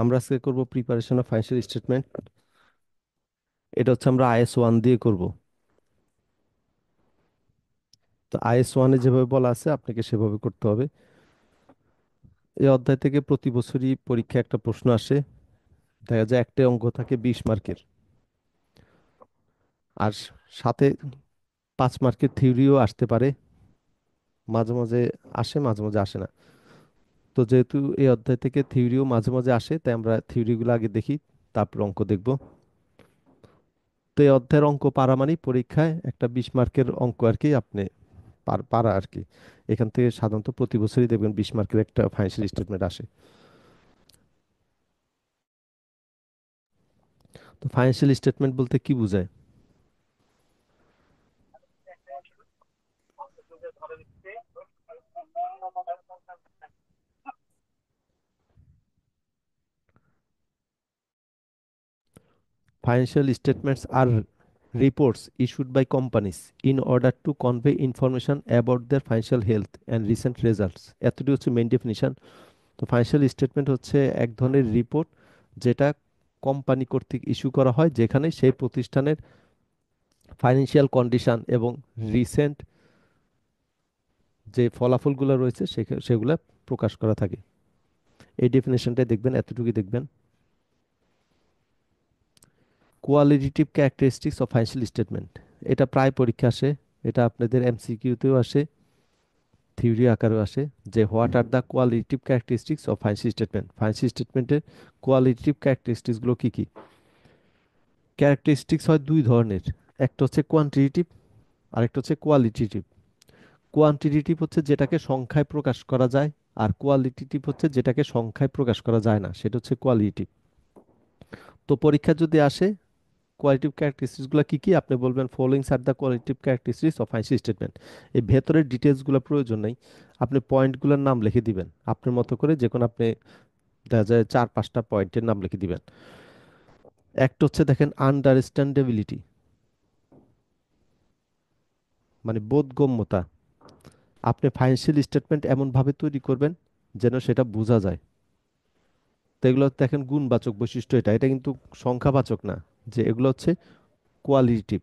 আমরা আজকে করব প্রিপারেশন অফ ফাইন্যান্সিয়াল স্টেটমেন্ট। এটা হচ্ছে আমরা IS 1 দিয়ে করব। তো IS 1-এ যেভাবে বলা আছে আপনাকে সেভাবে করতে হবে। এই অধ্যায় থেকে প্রতি বছরই পরীক্ষায় একটা প্রশ্ন আসে। দেখা যায় একটা অঙ্ক থাকে 20 মার্কের, আর সাথে 5 মার্কের থিওরিও আসতে পারে। মাঝে মাঝে আসে, মাঝে মাঝে আসে না। তো যেহেতু এই অধ্যায় থেকে থিওরিও মাঝে মাঝে আসে, তাই আমরা থিওরিগুলো আগে দেখি, তারপর অঙ্ক দেখব। তো এই অধ্যায়ের অঙ্ক পারা মানে পরীক্ষায় একটা 20 মার্কের অঙ্ক আর কি, আপনি পারা আর কি। এখান থেকে সাধারণত প্রতি বছরই দেখবেন 20 মার্কের একটা ফাইন্যান্সিয়াল স্টেটমেন্ট আসে। তো ফাইন্যান্সিয়াল স্টেটমেন্ট বলতে কি বোঝায়? Financial statements are reports issued by companies in order to convey information about their financial health and recent results. এতটি হচ্ছে মেইন ডেফিনিশন। তো ফাইন্যান্সিয়াল স্টেটমেন্ট হচ্ছে এক ধরনের রিপোর্ট, যেটা কোম্পানি কর্তৃক ইস্যু করা হয়, যেখানে সেই প্রতিষ্ঠানের ফাইন্যান্সিয়াল কন্ডিশন এবং রিসেন্ট যে ফলাফলগুলো রয়েছে সেগুলো প্রকাশ করা থাকে। এই ডেফিনেশনটাই দেখবেন, এতটুকুই দেখবেন। Qualitative characteristics of financial statement, এটা প্রায় পরীক্ষা আসে। এটা আপনাদের MCQ-তেও আসে, থিওরি আকারেও আসে। যে what are the qualitative characteristics of financial statement, financial স্টেটমেন্টের কোয়ালিটেটিভ ক্যারেক্টারিস্টিক্সগুলো কি কি? ক্যারেক্টারিস্টিক্স হয় দুই ধরনের, একটা হচ্ছে কোয়ান্টিটেটিভ, আরেকটা হচ্ছে কোয়ালিটেটিভ। কোয়ান্টিটেটিভ হচ্ছে যেটাকে সংখ্যায় প্রকাশ করা যায়, আর কোয়ালিটেটিভ হচ্ছে যেটাকে সংখ্যায় প্রকাশ করা যায় না, সেটা হচ্ছে কোয়ালিটেটিভ। তো পরীক্ষা যদি আসে কোয়ালিটিভ ক্যারেক্টারিস্টিক্স গুলো কি কি, আপনি বলবেন followings are the qualitative characteristics of financial statement. এই ভেতরের ডিটেলসগুলো প্রয়োজন নেই, আপনি পয়েন্টগুলোর নাম লিখে দিবেন আপনার মতো করে, যে কোনো আপনি দেখা যায় 4-5টা পয়েন্টের নাম লিখে দিবেন। একটা হচ্ছে দেখেন আন্ডারস্ট্যান্ডেবিলিটি, মানে বোধগম্যতা। আপনি ফাইন্যান্সিয়াল স্টেটমেন্ট এমন ভাবে তৈরি করবেন যেন সেটা বোঝা যায়। তো এগুলো দেখেন গুণবাচক বৈশিষ্ট্য, এটা এটা কিন্তু সংখ্যাবাচক না, যে এগুলো হচ্ছে কোয়ালিটিভ।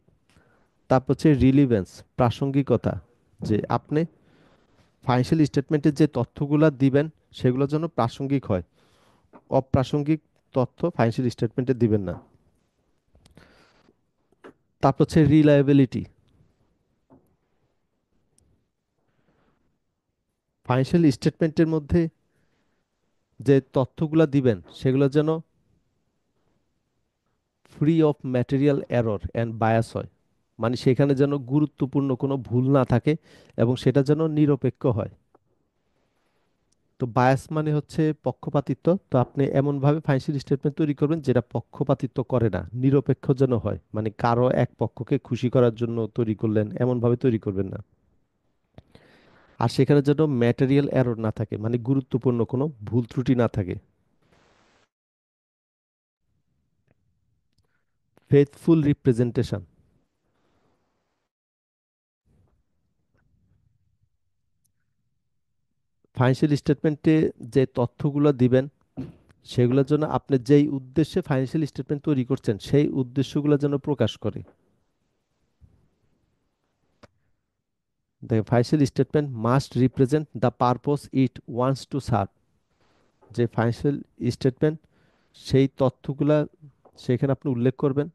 তারপর হচ্ছে রিলিভেন্স, প্রাসঙ্গিকতা, যে আপনি ফাইন্যান্সিয়াল স্টেটমেন্টে যে তথ্যগুলো দিবেন সেগুলো যেন প্রাসঙ্গিক হয়। অপ্রাসঙ্গিক তথ্য ফাইন্যান্সিয়াল স্টেটমেন্টে দিবেন না। তারপর হচ্ছে রিলায়েবিলিটি, ফাইন্যান্সিয়াল স্টেটমেন্টের মধ্যে যে তথ্যগুলো দিবেন সেগুলো যেন free of material error and bias হয়, মানে সেখানে যেন গুরুত্বপূর্ণ কোনো ভুল না থাকে এবং সেটা যেন নিরপেক্ষ হয়। তো বায়াস মানে হচ্ছে পক্ষপাতিত্ব। তো আপনি এমন ভাবে ফাইন্যান্সিয়াল স্টেটমেন্ট তৈরি করবেন যেটা পক্ষপাতিত্ব করে না, নিরপেক্ষ যেন হয়, মানে কারো এক পক্ষকে খুশি করার জন্য তৈরি করলেন এমন ভাবে তৈরি করবেন না। আর সেখানে যেন ম্যাটেরিয়াল এরর না থাকে, মানে গুরুত্বপূর্ণ কোনো ভুল ত্রুটি না থাকে। ফেথফুল রিপ্রেজেন্টেশন, ফাইন্যান্সিয়াল স্টেটমেন্টে যে তথ্যগুলো দিবেন সেগুলোর জন্য আপনি যেই উদ্দেশ্যে ফাইন্যান্সিয়াল স্টেটমেন্ট তৈরি করছেন সেই উদ্দেশ্যগুলো যেন প্রকাশ করে। দেখেন financial statement must represent the purpose it wants to serve. যে ফাইন্যান্সিয়াল স্টেটমেন্ট সেই তথ্যগুলা সেখানে আপনি উল্লেখ করবেন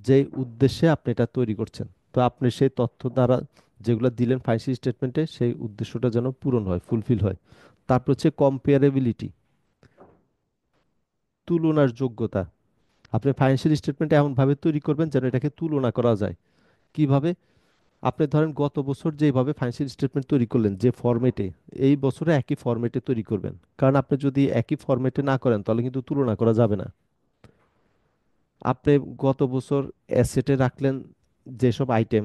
যে উদ্দেশ্যে আপনি এটা তৈরি করছেন। তো আপনি সেই তথ্য দ্বারা যেগুলো দিলেন ফাইন্যান্সিয়াল স্টেটমেন্টে সেই উদ্দেশ্যটা যেন পূরণ হয়, ফুলফিল হয়। তারপর হচ্ছে কম্পেয়ারেবিলিটি, তুলনার যোগ্যতা। আপনি ফাইন্যান্সিয়াল স্টেটমেন্ট এমন ভাবে তৈরি করবেন যেন এটাকে তুলনা করা যায়। কিভাবে? আপনি ধরেন গত বছর যেভাবে ফাইন্যান্সিয়াল স্টেটমেন্ট তৈরি করলেন যে ফরম্যাটে, এই বছরে একই ফরম্যাটে তৈরি করবেন। কারণ আপনি যদি একই ফরম্যাটে না করেন তাহলে কিন্তু তুলনা করা যাবে না। আপনি গত বছর অ্যাসেটে রাখলেন যেসব আইটেম,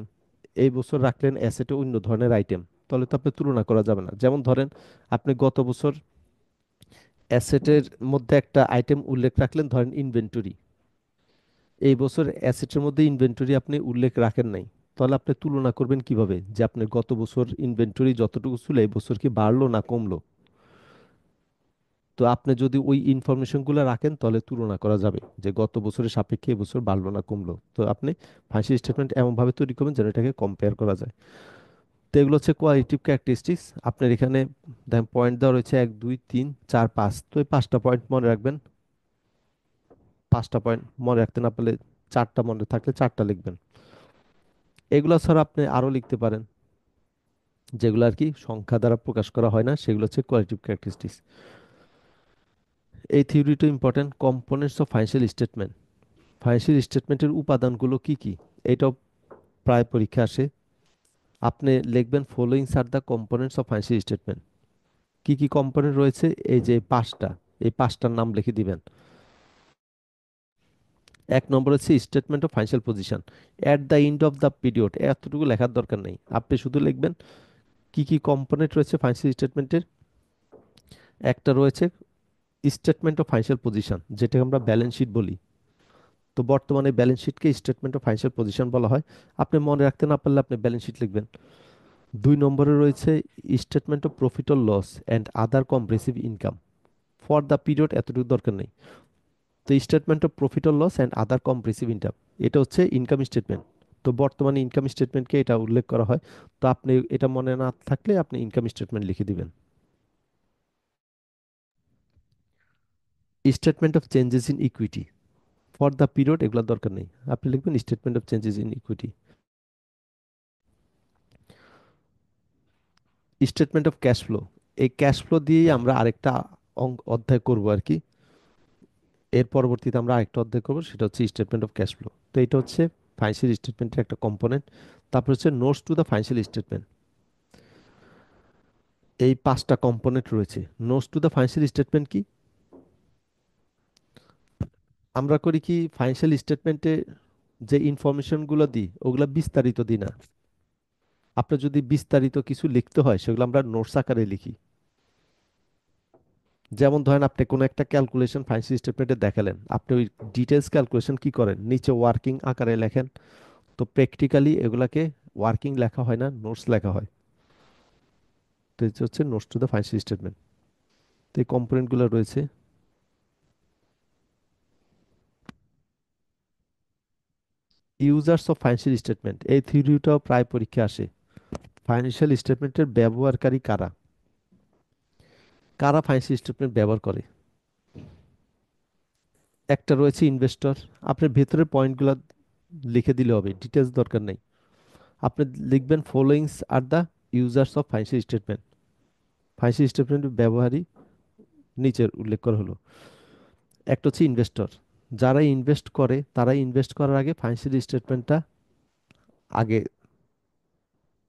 এই বছর রাখলেন অ্যাসেটে অন্য ধরনের আইটেম, তাহলে তো আপনি তুলনা করা যাবে না। যেমন ধরেন আপনি গত বছর অ্যাসেটের মধ্যে একটা আইটেম উল্লেখ রাখলেন, ধরেন ইনভেন্টরি। এই বছর অ্যাসেটের মধ্যে ইনভেন্টরি আপনি উল্লেখ রাখেন নাই, তাহলে আপনি তুলনা করবেন কিভাবে যে আপনি গত বছর ইনভেন্টরি যতটুকু ছিল এই বছর কি বাড়লো না কমলো? তো আপনি যদি ওই ইনফরমেশনগুলো রাখেন তাহলে তুলনা করা যাবে যে গত বছরের সাপেক্ষে এবছর বাড়লো না কমলো। তো আপনি ফাইন্যান্সিয়াল স্টেটমেন্ট এমনভাবে তৈরি করবেন যেন এটাকে কম্পেয়ার করা যায়। তো এগুলো হচ্ছে কোয়ালিটিভ ক্যারেক্টারিস্টিক্স। আপনার এখানে দেখেন পয়েন্ট দেওয়া রয়েছে 1 2 3 4 5। তো এই 5টা পয়েন্ট মনে রাখবেন। 5টা পয়েন্ট মনে রাখতে না পারলে 4টা মনে থাকলে 4টা লিখবেন। এগুলো ছাড়া আপনি আরও লিখতে পারেন, যেগুলো আর কি সংখ্যা দ্বারা প্রকাশ করা হয় না, সেগুলো হচ্ছে কোয়ালিটিভ ক্যারেক্টারিস্টিক্স। এই থিওরিটা important. Components of financial statement, financial স্টেটমেন্টের উপাদানগুলো কি কি, এটাও প্রায় পরীক্ষা আসে। আপনি লিখবেন followings are the components of financial statement. কি কি কম্পোনেন্ট রয়েছে, এই যে 5টা, এই 5টার নাম লিখে দিবেন। 1 নম্বর হচ্ছে statement of financial position. At the end of the period, এতটুকু লেখার দরকার নেই, আপনি শুধু লিখবেন কি কি কম্পোনেন্ট রয়েছে ফাইন্যান্সিয়াল স্টেটমেন্টের। একটা রয়েছে স্টেটমেন্ট অফ ফাইন্যান্সিয়াল পজিশন, যেটাকে আমরা ব্যালেন্স শিট বলি। তো বর্তমানে ব্যালেন্স শিটকে স্টেটমেন্ট অফ ফাইন্যান্সিয়াল পজিশন বলা হয়। আপনি মনে রাখতে না পারলে আপনি ব্যালেন্স শিট লিখবেন। 2 নম্বরে রয়েছে statement of profit or loss and other comprehensive income for the period, এতটুকু দরকার নেই। তো statement of profit or loss and other comprehensive income, এটা হচ্ছে ইনকাম স্টেটমেন্ট। তো বর্তমানে ইনকাম স্টেটমেন্টকে এটা উল্লেখ করা হয়। তো আপনি এটা মনে না থাকলে আপনি ইনকাম স্টেটমেন্ট লিখে দিবেন। Statement of changes in equity for the period, এগুলোর দরকার নেই, আপনি লিখবেন statement of changes in equity. Statement of cash flow, এই ক্যাশ ফ্লো দিয়েই আমরা আরেকটা অধ্যায় করব আর কি। এর পরবর্তীতে আমরা আরেকটা অধ্যায় করবো, সেটা হচ্ছে স্টেটমেন্ট অফ ক্যাশ ফ্লো। তো এটা হচ্ছে ফাইন্যান্সিয়াল স্টেটমেন্টের একটা কম্পোনেন্ট। তারপর হচ্ছে notes to the financial statement. এই 5টা কম্পোনেন্ট রয়েছে। Notes to the financial statement কি, আমরা করি কি ফাইন্যান্সিয়াল স্টেটমেন্টে যে ইনফরমেশনগুলো দিই ওগুলো বিস্তারিত দিই না। আপনার যদি বিস্তারিত কিছু লিখতে হয় সেগুলো আমরা নোটস আকারে লিখি। যেমন ধরেন আপনি কোনো একটা ক্যালকুলেশন ফাইন্যান্সিয়াল স্টেটমেন্টে দেখালেন, আপনি ওই ডিটেলস ক্যালকুলেশন কি করেন, নিচে ওয়ার্কিং আকারে লেখেন। তো প্র্যাকটিক্যালি এগুলাকে ওয়ার্কিং লেখা হয় না, নোটস লেখা হয়। তো এটা হচ্ছে notes to the financial statement. তো এই কম্পোনেন্টগুলো রয়েছে। ইউজার্স অফ ফাইন্যান্সিয়াল স্টেটমেন্ট, এই থিওরিটাও প্রায় পরীক্ষা আসে। ফাইন্যান্সিয়াল স্টেটমেন্টের ব্যবহারকারী কারা, কারা ফাইন্যান্সিয়াল স্টেটমেন্ট ব্যবহার করে। একটা রয়েছে ইনভেস্টর। আপনার ভেতরের পয়েন্টগুলো লিখে দিলে হবে, ডিটেলস দরকার নেই। আপনি লিখবেন followings are the users of financial statement, financial স্টেটমেন্টের ব্যবহারই নিচের উল্লেখ করা হলো। একটা হচ্ছে ইনভেস্টর, যারা ইনভেস্ট করে তারা ইনভেস্ট করার আগে ফাইন্যান্সিয়াল স্টেটমেন্টটা আগে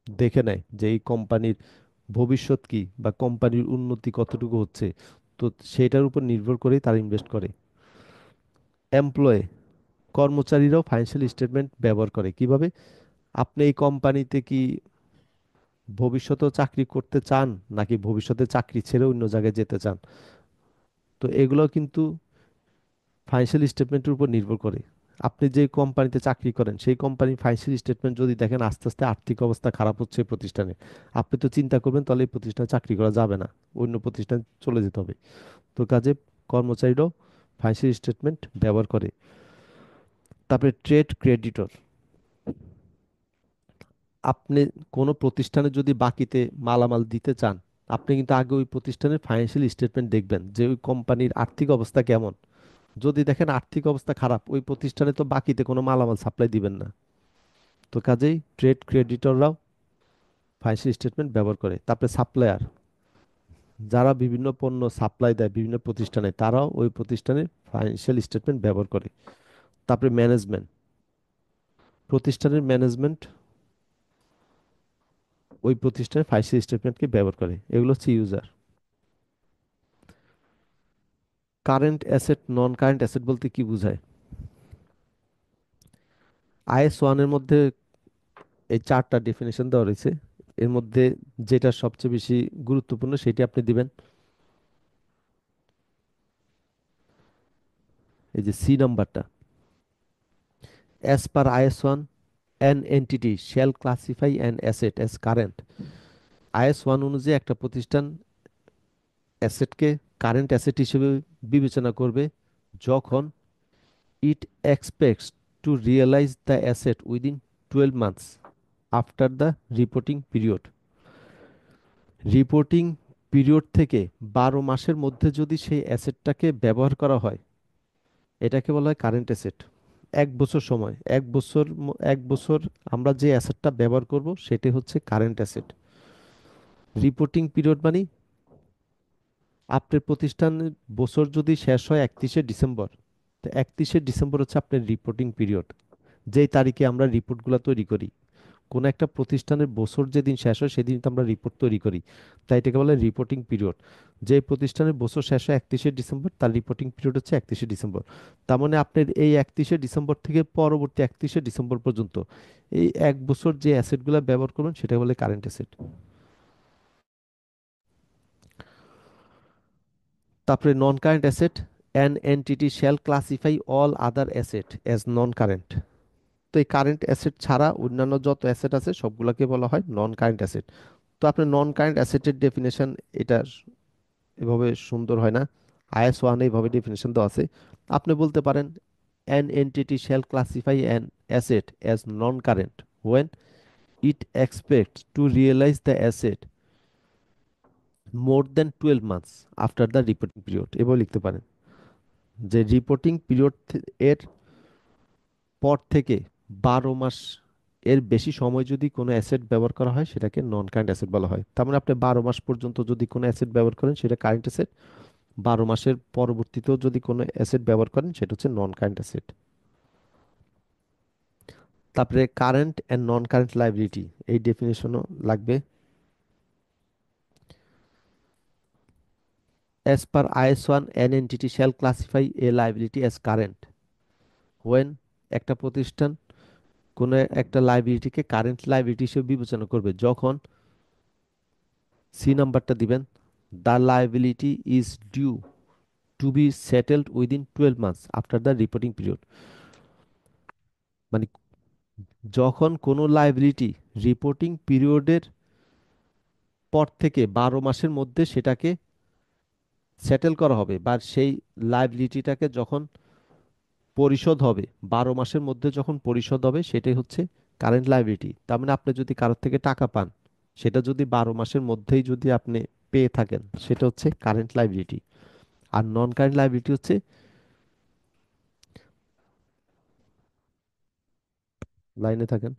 দেখে নেয় যে এই কোম্পানির ভবিষ্যৎ কি বা কোম্পানির উন্নতি কতটুকু হচ্ছে। তো সেটার উপর নির্ভর করেই তারা ইনভেস্ট করে। এমপ্লয়, কর্মচারীরাও ফাইন্যান্সিয়াল স্টেটমেন্ট ব্যবহার করে কিভাবে, আপনি এই কোম্পানিতে কি ভবিষ্যতেও চাকরি করতে চান নাকি ভবিষ্যতে চাকরি ছেড়ে অন্য জায়গায় যেতে চান। তো এগুলো কিন্তু ফাইন্যান্সিয়াল স্টেটমেন্টের উপর নির্ভর করে। আপনি যে কোম্পানিতে চাকরি করেন সেই কোম্পানির ফাইন্যান্সিয়াল স্টেটমেন্ট যদি দেখেন আস্তে আস্তে আর্থিক অবস্থা খারাপ হচ্ছে এই প্রতিষ্ঠানে, আপনি তো চিন্তা করবেন তাহলে এই প্রতিষ্ঠানে চাকরি করা যাবে না, অন্য প্রতিষ্ঠানে চলে যেতে হবে। তো কাজে কর্মচারীরাও ফাইন্যান্সিয়াল স্টেটমেন্ট ব্যবহার করে। তারপরে ট্রেড ক্রেডিটর, আপনি কোনো প্রতিষ্ঠানে যদি বাকিতে মালামাল দিতে চান, আপনি কিন্তু আগে ওই প্রতিষ্ঠানের ফাইন্যান্সিয়াল স্টেটমেন্ট দেখবেন যে ওই কোম্পানির আর্থিক অবস্থা কেমন। যদি দেখেন আর্থিক অবস্থা খারাপ, ওই প্রতিষ্ঠানে তো বাকিতে কোনো মালামাল সাপ্লাই দিবেন না। তো কাজেই ট্রেড ক্রেডিটররাও ফাইন্যান্সিয়াল স্টেটমেন্ট ব্যবহার করে। তারপরে সাপ্লায়ার, যারা বিভিন্ন পণ্য সাপ্লাই দেয় বিভিন্ন প্রতিষ্ঠানে, তারাও ওই প্রতিষ্ঠানের ফাইন্যান্সিয়াল স্টেটমেন্ট ব্যবহার করে। তারপরে ম্যানেজমেন্ট, প্রতিষ্ঠানের ম্যানেজমেন্ট ওই প্রতিষ্ঠানের ফাইন্যান্সিয়াল স্টেটমেন্টকে ব্যবহার করে। এগুলো হচ্ছে ইউজার। কারেন্ট অ্যাসেট নন কারেন্ট অ্যাসেট বলতে কি বোঝায়, IS 1 এর মধ্যে এই 4টা ডেফিনেশন দেওয়া রয়েছে। এর মধ্যে যেটা সবচেয়ে বেশি গুরুত্বপূর্ণ সেটি আপনি দিবেন। এই যে সি নাম্বারটা, as per IS 1 an entity shall classify an asset as current। IS 1 অনুযায়ী একটা প্রতিষ্ঠান অ্যাসেটকে কারেন্ট অ্যাসেট হিসেবে বিবেচনা করবে যখন it expects to realise the asset within 12 months after the reporting period. Reporting period থেকে 12 মাসের মধ্যে যদি সেই অ্যাসেটটাকে ব্যবহার করা হয়, এটাকে বলা হয় কারেন্ট অ্যাসেট। 1 বছর সময়, 1 বছর, 1 বছর আমরা যে অ্যাসেটটা ব্যবহার করব সেটা হচ্ছে কারেন্ট অ্যাসেট। রিপোর্টিং পিরিয়ড মানে আপনার প্রতিষ্ঠানের বছর যদি শেষ হয় 31শে ডিসেম্বর, তো 31শে ডিসেম্বর হচ্ছে আপনার রিপোর্টিং পিরিয়ড, যেই তারিখে আমরা রিপোর্টগুলো তৈরি করি। কোনো একটা প্রতিষ্ঠানের বছর যেদিন শেষ হয় সেদিন তো আমরা রিপোর্ট তৈরি করি, তাই এটাকে বলে রিপোর্টিং পিরিয়ড। যে প্রতিষ্ঠানের বছর শেষ হয় 31শে ডিসেম্বর, তার রিপোর্টিং পিরিয়ড হচ্ছে 31শে ডিসেম্বর। তার মানে আপনার এই 31শে ডিসেম্বর থেকে পরবর্তী 31শে ডিসেম্বর পর্যন্ত এই 1 বছর যে অ্যাসেটগুলো ব্যবহার করবেন সেটা বলে কারেন্ট অ্যাসেট। তারপরে নন current asset, an entity shall classify all other asset as non current. তো এই কারেন্ট অ্যাসেট ছাড়া অন্যান্য যত অ্যাসেট আছে সবগুলোকে বলা হয় নন কারেন্ট অ্যাসেট। তো আপনার নন কারেন্ট অ্যাসেটের ডেফিনেশন এটা এভাবে সুন্দর হয় না, IS 1 এইভাবে ডেফিনেশন দেওয়া আছে। আপনি বলতে পারেন an entity shall classify an asset as non-current when it expects to realize the asset more than 12 months after the reporting period। এভাবে লিখতে পারেন যে রিপোর্টিং পিরিয়ড এর পর থেকে 12 মাস এর বেশি সময় যদি কোনো অ্যাসেট ব্যবহার করা হয় সেটাকে নন কারেন্ট অ্যাসেট বলা হয়। তার মানে আপনি 12 মাস পর্যন্ত যদি কোনো অ্যাসেট ব্যবহার করেন সেটা কারেন্ট অ্যাসেট, 12 মাসের পরবর্তীতেও যদি কোনো অ্যাসেট ব্যবহার করেন সেটা হচ্ছে নন কারেন্ট অ্যাসেট। তারপরে current and non current liability, এই ডেফিনেশনও লাগবে। As per IS 1 an entity shall classify a liability as current when, একটা প্রতিষ্ঠান কোনো একটা লাইবিলিটিকে কারেন্ট লাইবিলিটি হিসেবে বিবেচনা করবে যখন, সি নাম্বারটা দিবেন, the liability is due to be settled within 12 months after the reporting period. মানে যখন কোনো লাইবিলিটি রিপোর্টিং পিরিয়ডের পর থেকে 12 মাসের মধ্যে সেটাকে সেটেল করা হবে, বা সেই লাইবিলিটিটাকে যখন পরিশোধ হবে, 12 মাসের মধ্যে যখন পরিশোধ হবে সেটাই হচ্ছে কারেন্ট লাইবিলিটি। তার মানে আপনি যদি কারোর থেকে টাকা পান, সেটা যদি 12 মাসের মধ্যেই যদি আপনি পেয়ে থাকেন সেটা হচ্ছে কারেন্ট লাইবিলিটি। আর নন কারেন্ট লাইবিলিটি হচ্ছে, লাইনে থাকেন,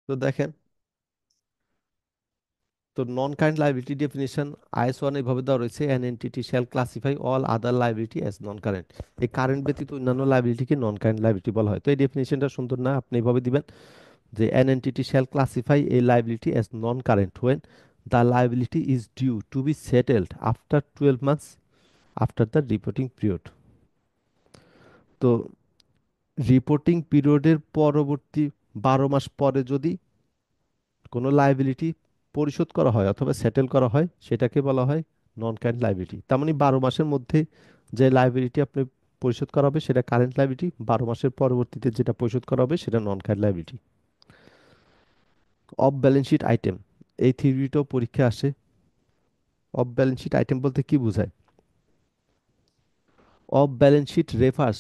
তো দেখেন। তো নন কারেন্ট লাইবিলিটি ডেফিনিশন IS 1 এভাবে দেওয়া রয়েছে, an entity shall classify all other liability as non current. এই কারেন্ট ব্যতীত অন্যান্য লাইবিলিটিকে নন কারেন্ট লাইবিলিটি বলা হয়। তো এই ডেফিনিশনটা সুন্দর না, আপনি এভাবে দিবেন যে an entity shall classify a liability as non-current when the liability is due to be settled after 12 months after the reporting period। তো রিপোর্টিং পিরিয়ডের পরবর্তী 12 মাস পরে যদি কোনো লাইবিলিটি পরিশোধ করা হয় অথবা সেটেল করা হয় সেটাকে বলা হয় নন কারেন্ট লাইবিলিটি। তার মানে 12 মাসের মধ্যে যে লাইবিলিটি আপনি পরিশোধ করা হবে সেটা কারেন্ট লাইবিলিটি, 12 মাসের পরবর্তীতে যেটা পরিশোধ করা হবে সেটা non current liability. Off balance sheet item, এই থিওরিটাও পরীক্ষা আসে। অফ ব্যালেন্স শিট আইটেম বলতে কি বোঝায়? Off balance sheet refers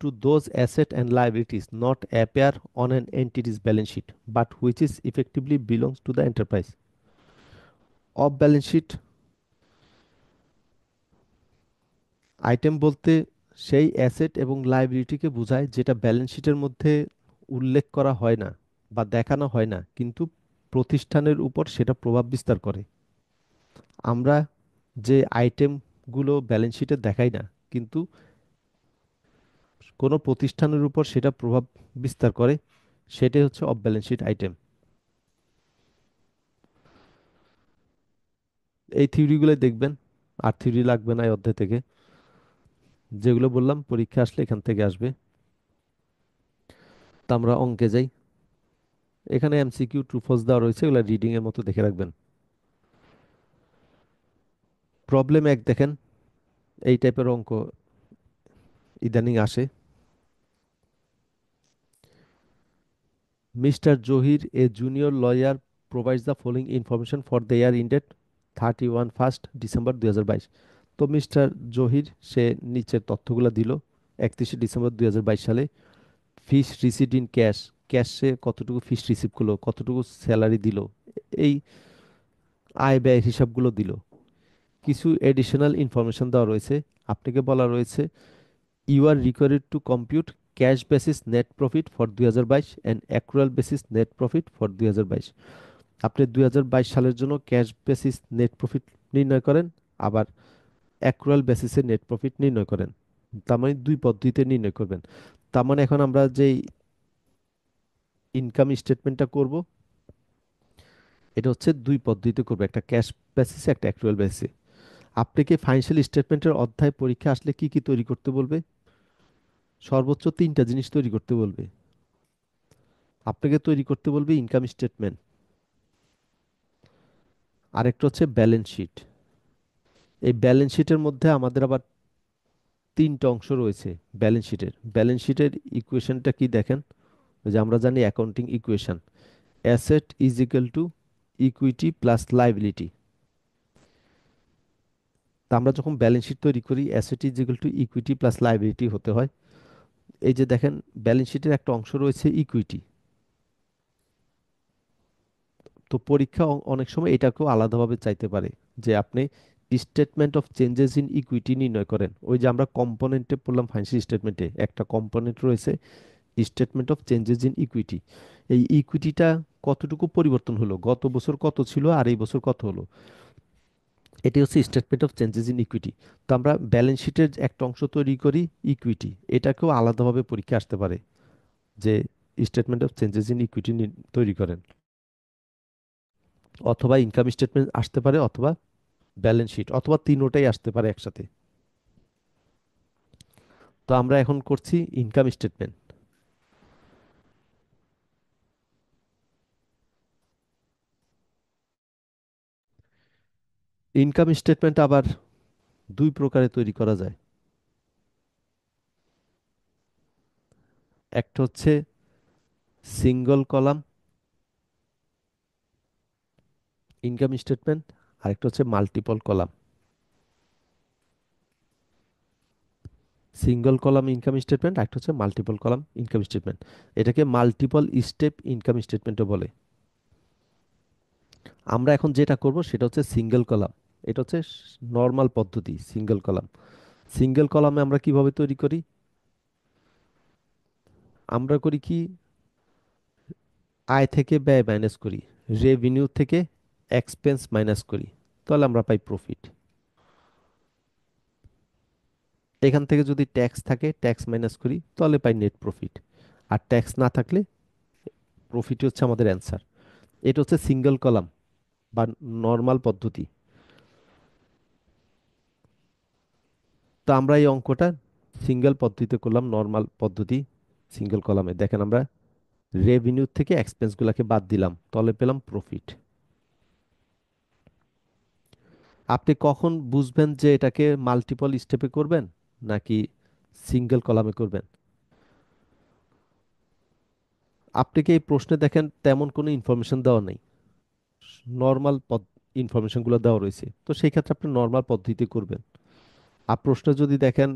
to those assets and liabilities not appear on an entity's balance sheet but which is effectively belongs to the enterprise। Off balance sheet item বলতে সেই asset এবং লাইবিলিটিকে বোঝায় যেটা balance শিটের মধ্যে উল্লেখ করা হয় না বা দেখানো হয় না, কিন্তু প্রতিষ্ঠানের উপর সেটা প্রভাব বিস্তার করে। আমরা যে আইটেমগুলো ব্যালেন্স শিটে দেখাই না, কিন্তু কোনো প্রতিষ্ঠানের উপর সেটা প্রভাব বিস্তার করে, সেটাই হচ্ছে অফ ব্যালেন্স শিট আইটেম। এই থিওরিগুলো দেখবেন, আর থিওরি লাগবে না এই অধ্যায় থেকে। যেগুলো বললাম পরীক্ষা আসলে এখান থেকে আসবে। তা আমরা অঙ্কে যাই। এখানে এমসিকিউ ট্রু ফলস দেওয়া রয়েছে, এগুলো রিডিং এর মতো দেখে রাখবেন। প্রবলেম এক দেখেন, এই টাইপের অঙ্ক ইদানিং আসে। Mister Zahir A junior lawyer provides the following information for the year ended 31 December 2022। তো মিস্টার জহির সে নিচের তথ্যগুলো দিল 31 ডিসেম্বর 2022 সালে। ফিস রিসিভড ইন ক্যাশ, ক্যাশে কতটুকু ফিস রিসিভ করলো, কতটুকু স্যালারি দিল, এই আয় ব্যয় হিসাবগুলো দিল। কিছু এডিশনাল ইনফরমেশন দেওয়া রয়েছে। আপনাকে বলা রয়েছে you are required to compute cash basis net profit for 2022 and accrual basis net profit for 2022। আপনি 2022 সালের জন্য ক্যাশ বেসিস নেট প্রফিট নির্ণয় করেন, আবার অ্যাক্রুয়াল বেসিসে নেট প্রফিট নির্ণয় করেন। তার মানে দুই পদ্ধতিতে নির্ণয় করবেন। তার মানে এখন আমরা যেই ইনকাম স্টেটমেন্টটা করব, এটা হচ্ছে দুই পদ্ধতিতে করবো, একটা ক্যাশ বেসিসে, একটা অ্যাক্রুয়াল বেসিসে। আপনাকে ফাইন্যান্সিয়াল স্টেটমেন্টের অধ্যায় পরীক্ষা আসলে কি কি তৈরি করতে বলবে? সর্বোচ্চ তিনটা জিনিস তৈরি করতে বলবে। আপনাকে তৈরি করতে বলবে ইনকাম স্টেটমেন্ট, আরেকটা হচ্ছে ব্যালেন্স শিট। এই ব্যালেন্স শিটের মধ্যে আমাদের আবার তিনটা অংশ রয়েছে। ব্যালেন্স শিটের ইকুয়েশনটা কি দেখেন, ওই যে আমরা জানি accounting equation, asset is equal to equity plus liability. তা আমরা যখন ব্যালেন্স শিট তৈরি করি, asset is equal to equity plus liability হতে হয়। এই যে দেখেন, ব্যালেন্স শিটের একটা অংশ রয়েছে ইকুইটি। তো পরীক্ষা অনেক সময় এটাকেও আলাদাভাবে চাইতে পারে, যে আপনি statement of changes in equity নির্ণয় করেন। ওই যে আমরা কম্পোনেন্টে পড়লাম, ফাইন্যান্সিয়াল স্টেটমেন্টে একটা কম্পোনেন্ট রয়েছে statement of changes in equity. এই ইকুইটিটা কতটুকু পরিবর্তন হলো, গত বছর কত ছিল আর এই বছর কত হলো, এটি হচ্ছে statement of changes in equity. তো আমরা ব্যালেন্স শিটের একটা অংশ তৈরি করি ইকুইটি, এটাকেও আলাদাভাবে পরীক্ষা আসতে পারে, যে statement of changes in equity তৈরি করেন। অথবা ইনকাম স্টেটমেন্ট আসতে পারে, অথবা ব্যালেন্স শিট, অথবা তিনোটাই আসতে পারে একসাথে। তো আমরা এখন করছি ইনকাম স্টেটমেন্ট। ইনকাম স্টেটমেন্ট আবার দুই প্রকারে তৈরি করা যায়। একটা হচ্ছে সিঙ্গল কলাম ইনকাম স্টেটমেন্ট, আরেকটা হচ্ছে multiple column. Single column income statement, আরেকটা হচ্ছে মাল্টিপল কলাম ইনকাম স্টেটমেন্ট। এটাকে মাল্টিপল স্টেপ ইনকাম স্টেটমেন্টও বলে। আমরা এখন যেটা করব সেটা হচ্ছে সিঙ্গেল কলাম। এটা হচ্ছে নর্মাল পদ্ধতি, সিঙ্গেল কলাম। সিঙ্গেল কলামে আমরা কিভাবে তৈরি করি? আমরা করি কি, আয় থেকে ব্যয় মাইনাস করি, রেভিনিউ থেকে এক্সপেন্স মাইনাস করি, তাহলে আমরা পাই প্রফিট। এখান থেকে যদি ট্যাক্স থাকে, ট্যাক্স মাইনাস করি, তাহলে পাই নেট প্রফিট। আর ট্যাক্স না থাকলে প্রফিট হচ্ছে আমাদের অ্যান্সার। এটা হচ্ছে সিঙ্গেল কলাম বা নর্মাল পদ্ধতি। তো আমরা এই অঙ্কটা সিঙ্গেল পদ্ধতিতে করলাম, নর্মাল পদ্ধতি। সিঙ্গেল কলামে দেখেন আমরা রেভিনিউ থেকে এক্সপেন্সগুলোকে বাদ দিলাম, তাহলে পেলাম প্রফিট। আপনি কখন বুঝবেন যে এটাকে মাল্টিপল স্টেপে করবেন নাকি সিঙ্গেল কলামে করবেন? আপনাকে এই প্রশ্নে দেখেন তেমন কোনো ইনফরমেশন দেওয়া নেই, নর্মাল ইনফরমেশনগুলো দেওয়া রয়েছে, তো সেই ক্ষেত্রে আপনি নর্মাল পদ্ধতিতে করবেন। আর প্রশ্নে যদি দেখেন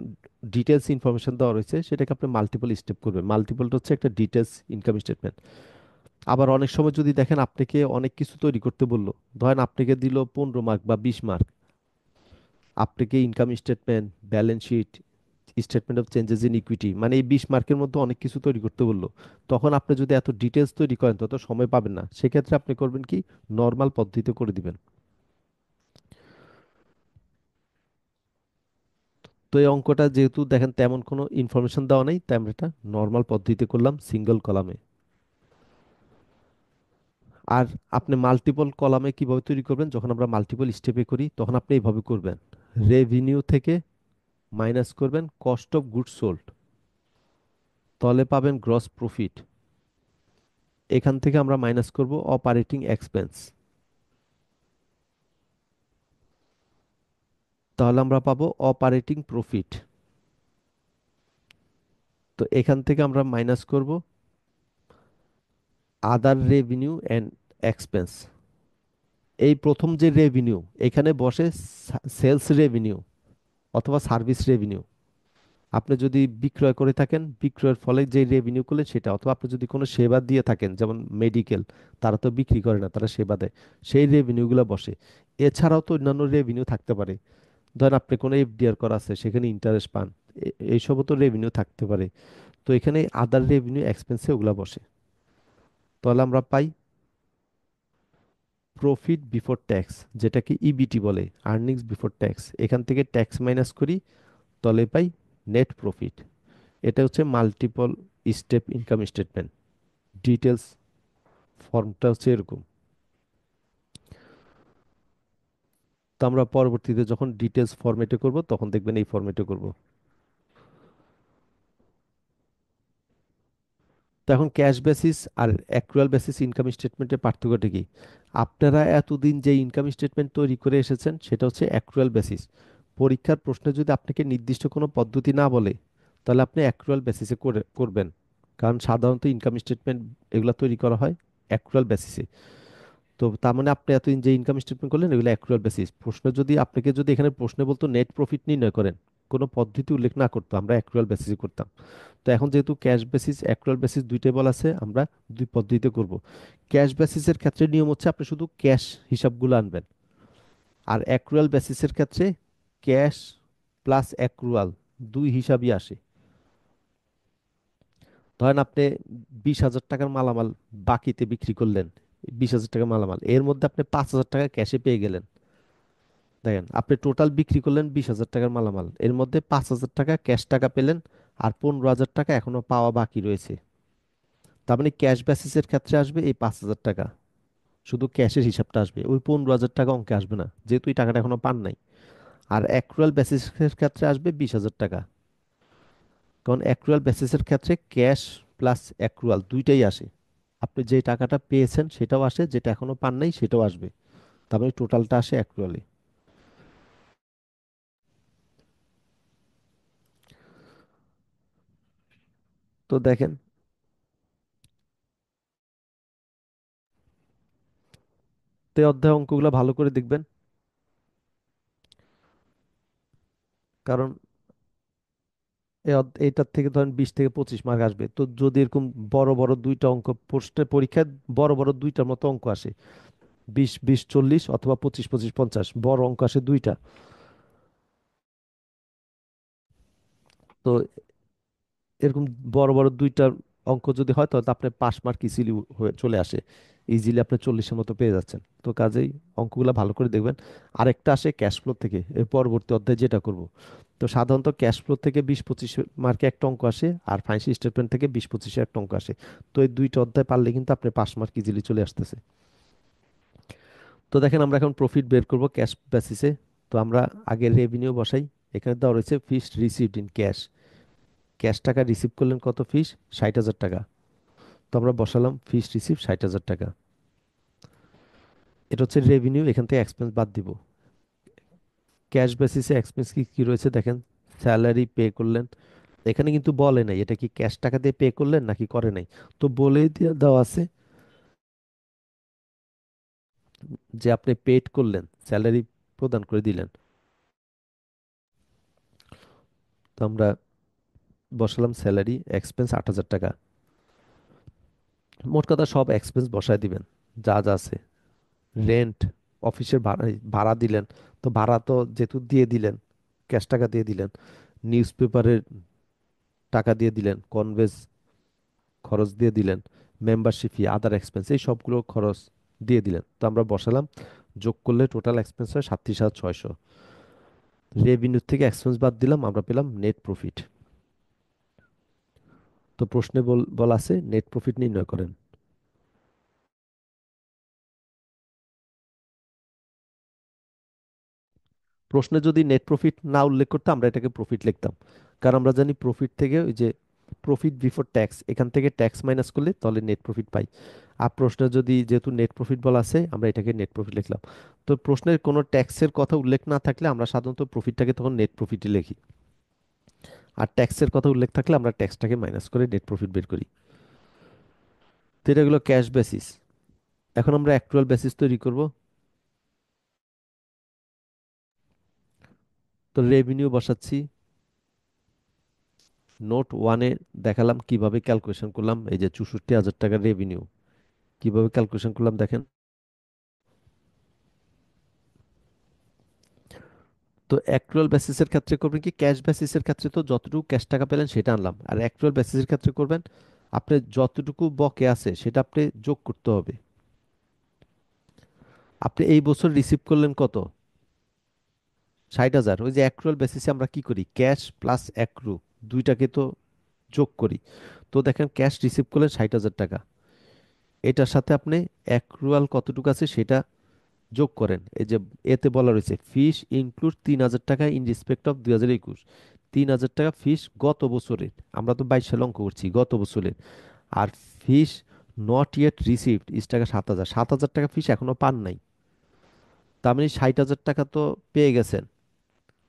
ডিটেলস ইনফরমেশন দেওয়া রয়েছে, সেটাকে আপনি মাল্টিপল স্টেপ করবেন। মাল্টিপলটা হচ্ছে একটা ডিটেলস ইনকাম স্টেটমেন্ট। আবার অনেক সময় যদি দেখেন আপনাকে অনেক কিছু তৈরি করতে বললো, ধরেন আপনাকে দিল 15 মার্ক বা 20 মার্ক, আপনাকে income statement, balance sheet, statement of changes in equity, মানে এই 20 মার্কের মধ্যে অনেক কিছু তৈরি করতে বললো, তখন আপনি যদি এত ডিটেলস তৈরি করেন তত সময় পাবেন না। সেক্ষেত্রে আপনি করবেন কি, নর্মাল পদ্ধতিতে করে দিবেন। তো এই অঙ্কটা যেহেতু দেখেন তেমন কোনো ইনফরমেশন দেওয়া নেই, তাই আমরা এটা নর্মাল পদ্ধতিতে করলাম সিঙ্গেল কলামে। আর আপনি মাল্টিপল কলামে কিভাবে তৈরি করবেন, যখন আমরা মাল্টিপল স্টেপে করি তখন আপনি এইভাবে করবেন। রেভিনিউ থেকে মাইনাস করবেন কস্ট অফ গুডস সোল্ড, তাহলে পাবেন গ্রস প্রফিট। এখান থেকে আমরা মাইনাস করব অপারেটিং এক্সপেন্স, তাহলে আমরা পাবো অপারেটিং প্রফিট। তো এখান থেকে আমরা মাইনাস করব আদার রেভিনিউ অ্যান্ড এক্সপেন্স। এই প্রথম যে রেভিনিউ, এখানে বসে সেলস রেভিনিউ অথবা সার্ভিস রেভিনিউ। আপনি যদি বিক্রয় করে থাকেন, বিক্রয়ের ফলে যে রেভিনিউ করলেন সেটা, অথবা আপনি যদি কোনো সেবা দিয়ে থাকেন যেমন মেডিকেল, তারা তো বিক্রি করে না, তারা সেবা দেয়, সেই রেভিনিউগুলো বসে। এছাড়াও তো অন্যান্য রেভিনিউ থাকতে পারে। ধরেন আপনি কোনো এফডিআর করা আছে, সেখানে ইন্টারেস্ট পান, এইসবও তো রেভিনিউ থাকতে পারে। তো এখানে আদার রেভিনিউ এক্সপেন্সে ওগুলা বসে। তাহলে আমরা পাই প্রফিট বিফোর ট্যাক্স, যেটাকে ইবিটি বলে, আর্নিংস বিফোর ট্যাক্স। এখান থেকে ট্যাক্স মাইনাস করি, তাহলে পাই নেট প্রফিট। এটা হচ্ছে multiple step income statement. Details ফর্মটা হচ্ছে এরকম। তো আমরা পরবর্তীতে যখন ডিটেলস ফরম্যাটে করব তখন দেখবেন এই ফরম্যাটে করব। তো এখন ক্যাশ বেসিস আর অ্যাকচুয়াল বেসিস ইনকাম স্টেটমেন্টের পার্থক্যটা কি? আপনারা এতদিন যে ইনকাম স্টেটমেন্ট তৈরি করে এসেছেন সেটা হচ্ছে অ্যাকচুয়াল বেসিস। পরীক্ষার প্রশ্নে যদি আপনাকে নির্দিষ্ট কোনো পদ্ধতি না বলে, তাহলে আপনি অ্যাকচুয়াল বেসিসে করবেন। কারণ সাধারণত ইনকাম স্টেটমেন্ট এগুলো তৈরি করা হয় অ্যাকচুয়াল বেসিসে। তো তার মানে আপনি এতদিন যে ইনকাম স্টেটমেন্ট করলেন এগুলো অ্যাকচুয়াল বেসিস। প্রশ্ন যদি আপনাকে যদি এখানে প্রশ্নে বলতো নেট প্রফিট নির্ণয় করেন, কোনো পদ্ধতি উল্লেখ না করতো, আমরা অ্যাকচুয়াল বেসিসে করতাম। তো এখন যেহেতু ক্যাশ বেসিস অ্যাকচুয়াল বেসিস দুইটাই বলা আছে, আমরা দুই পদ্ধতিতে করব। ক্যাশ বেসিসের ক্ষেত্রে নিয়ম হচ্ছে আপনি শুধু ক্যাশ হিসাবগুলো আনবেন, আর অ্যাকচুয়াল বেসিসের ক্ষেত্রে ক্যাশ প্লাস অ্যাকচুয়াল দুই হিসাবই আসে। ধরেন আপনি 20,000 টাকার মালামাল বাকিতে বিক্রি করলেন, 20,000 টাকা মালামাল, এর মধ্যে আপনি 5,000 টাকা ক্যাশে পেয়ে গেলেন। দেখেন আপনি টোটাল বিক্রি করলেন 20,000 টাকার মালামাল, এর মধ্যে 5,000 টাকা ক্যাশ টাকা পেলেন, আর 15,000 টাকা এখনো পাওয়া বাকি রয়েছে। তার মানে ক্যাশ বেসিসের ক্ষেত্রে আসবে এই 5,000 টাকা, শুধু ক্যাশের হিসাবটা আসবে, ওই 15,000 টাকা অঙ্কে আসবে না, যেহেতু এই টাকাটা এখনো পান নাই। আর অ্যাকচুয়াল বেসিসের ক্ষেত্রে আসবে 20,000 টাকা, কারণ অ্যাকচুয়াল বেসিসের ক্ষেত্রে ক্যাশ প্লাস অ্যাকচুয়াল দুইটাই আসে। আপনি যে টাকাটা পেয়েছেন সেটাও আসে, যেটা এখনো পান নাই সেটাও আসবে। তার মানে টোটালটা আসে অ্যাকচুয়ালি। তো দেখেন, তো এই অধ্যায় অঙ্কগুলো ভালো করে দেখবেন, কারণ এইটার থেকে ধরেন 20 থেকে 25 মার্ক আসবে। তো যদি এরকম বড় বড় দুইটা অঙ্ক প্রশ্নের পরীক্ষায়, বড় বড় দুইটার মতো অঙ্ক আসে, 20 20 40 অথবা 25 25 50, বড় অঙ্ক আসে দুইটা। তো এরকম বড় বড় দুইটা অঙ্ক যদি হয় তাহলে তো আপনার পাস মার্ক ইজিলি হয়ে চলে আসে, ইজিলি আপনি 40-এর মতো পেয়ে যাচ্ছেন। তো কাজেই অঙ্কগুলো ভালো করে দেখবেন। আরেকটা আসে ক্যাশ ফ্লো থেকে, এর পরবর্তী অধ্যায়ে যেটা করব। তো সাধারণত ক্যাশ ফ্লো থেকে 20 25 মার্কে একটা অঙ্ক আসে, আর ফাইন্যান্সিয়াল স্টেটমেন্ট থেকে 20 25-এ একটা অঙ্ক আসে। তো এই দুইটা অধ্যায় পারলে কিন্তু আপনার পাস মার্ক ইজিলি চলে আসতেছে। তো দেখেন আমরা এখন প্রফিট বের করব ক্যাশ বেসিসে। তো আমরা আগে রেভিনিউ বসাই। এখানে দেওয়া রয়েছে ফিস রিসিভড ইন ক্যাশ। ক্যাশ টাকা রিসিভ করলেন কত, ফিস 60,000 টাকা। তো আমরা বসালাম ফিস রিসিভ 60,000 টাকা। এটা হচ্ছে রেভিনিউ, এখান থেকে এক্সপেন্স বাদ দিব। ক্যাশ বেসিসে এক্সপেন্স কি কি রয়েছে দেখেন। স্যালারি পে করলেন, এখানে কিন্তু বলে নাই এটা কি ক্যাশ টাকা দিয়ে পে করলেন নাকি করে নাই। তো বলেই দিয়ে দেওয়া আছে যে আপনি পেড করলেন, স্যালারি প্রদান করে দিলেন। তো আমরা বসালাম স্যালারি এক্সপেন্স 8,000 টাকা। মোট কথা সব এক্সপেন্স বসায় দিবেন যা যা আছে। রেন্ট, অফিসের ভাড়া, ভাড়া দিলেন, তো ভাড়া তো যেহেতু দিয়ে দিলেন, ক্যাশ টাকা দিয়ে দিলেন। নিউজ পেপারের টাকা দিয়ে দিলেন, কনভেজ খরচ দিয়ে দিলেন, মেম্বারশিপ ফি, আদার এক্সপেন্স, এই সবগুলো খরচ দিয়ে দিলেন। তো আমরা বসালাম, যোগ করলে টোটাল এক্সপেন্স হয় 37,600। রেভিনিউ থেকে এক্সপেন্স বাদ দিলাম, আমরা পেলাম নেট প্রফিট। তো প্রশ্নে বলা আছে নেট প্রফিট নির্ণয় করেন। প্রশ্নে যদি নেট প্রফিট না উল্লেখ করতে আমরা এটাকে প্রফিট লিখতাম, কারণ আমরা জানি প্রফিট থেকে ওই যে প্রফিট বিফোর ট্যাক্স, এখান থেকে ট্যাক্স মাইনাস করলে তাহলে নেট প্রফিট পাই। আর প্রশ্নে যদি যেহেতু নেট প্রফিট বলা আছে আমরা এটাকে নেট প্রফিট লিখলাম। তো প্রশ্নের কোনো ট্যাক্সের কথা উল্লেখ না থাকলে আমরা সাধারণত প্রফিটটাকে তখন নেট প্রফিটই লিখি, আর ট্যাক্সের কথা উল্লেখ থাকলে আমরা ট্যাক্সটাকে মাইনাস করে নেট প্রফিট বের করি। তো এটা হলো ক্যাশ বেসিস। এখন আমরা অ্যাকচুয়াল বেসিস তৈরি করব। তো রেভিনিউ বসাচ্ছি। নোট ওয়ানে দেখালাম কিভাবে ক্যালকুলেশন করলাম, এই যে 64,000 টাকার রেভিনিউ কিভাবে ক্যালকুলেশন করলাম দেখেন। তো অ্যাকচুয়াল বেসিসের ক্ষেত্রে করবেন কি, ক্যাশ বেসিসের ক্ষেত্রে তো যতটুকু ক্যাশ টাকা পেলেন সেটা আনলাম, আর অ্যাকচুয়াল বেসিসের ক্ষেত্রে করবেন আপনি যতটুকু বকে আছে সেটা আপনি যোগ করতে হবে। আপনি এই বছর রিসিভ করলেন কত? 60,000। ওই যে অ্যাকচুয়াল বেসিসে আমরা কি করি, ক্যাশ প্লাস অ্যাক্রু দুইটাকে তো যোগ করি। তো দেখেন ক্যাশ রিসিভ করলেন 60,000 টাকা, এটার সাথে আপনি অ্যাক্রুয়াল কতটুকু আছে সেটা যোগ করেন। এই যে এতে বলা রয়েছে ফিস ইনক্লুড 3,000 টাকা ইন রেসপেক্ট অফ 2021। 3,000 টাকা ফিস গত বছরের, আমরা তো 22 সালে অঙ্ক করছি, গত বছরের। আর ফিস নট ইয়েট রিসিভড ইস টাকা 7,000, 7,000 টাকা ফিস এখনো পান নাই। তার মানে 60,000 টাকা তো পেয়ে গেছেন,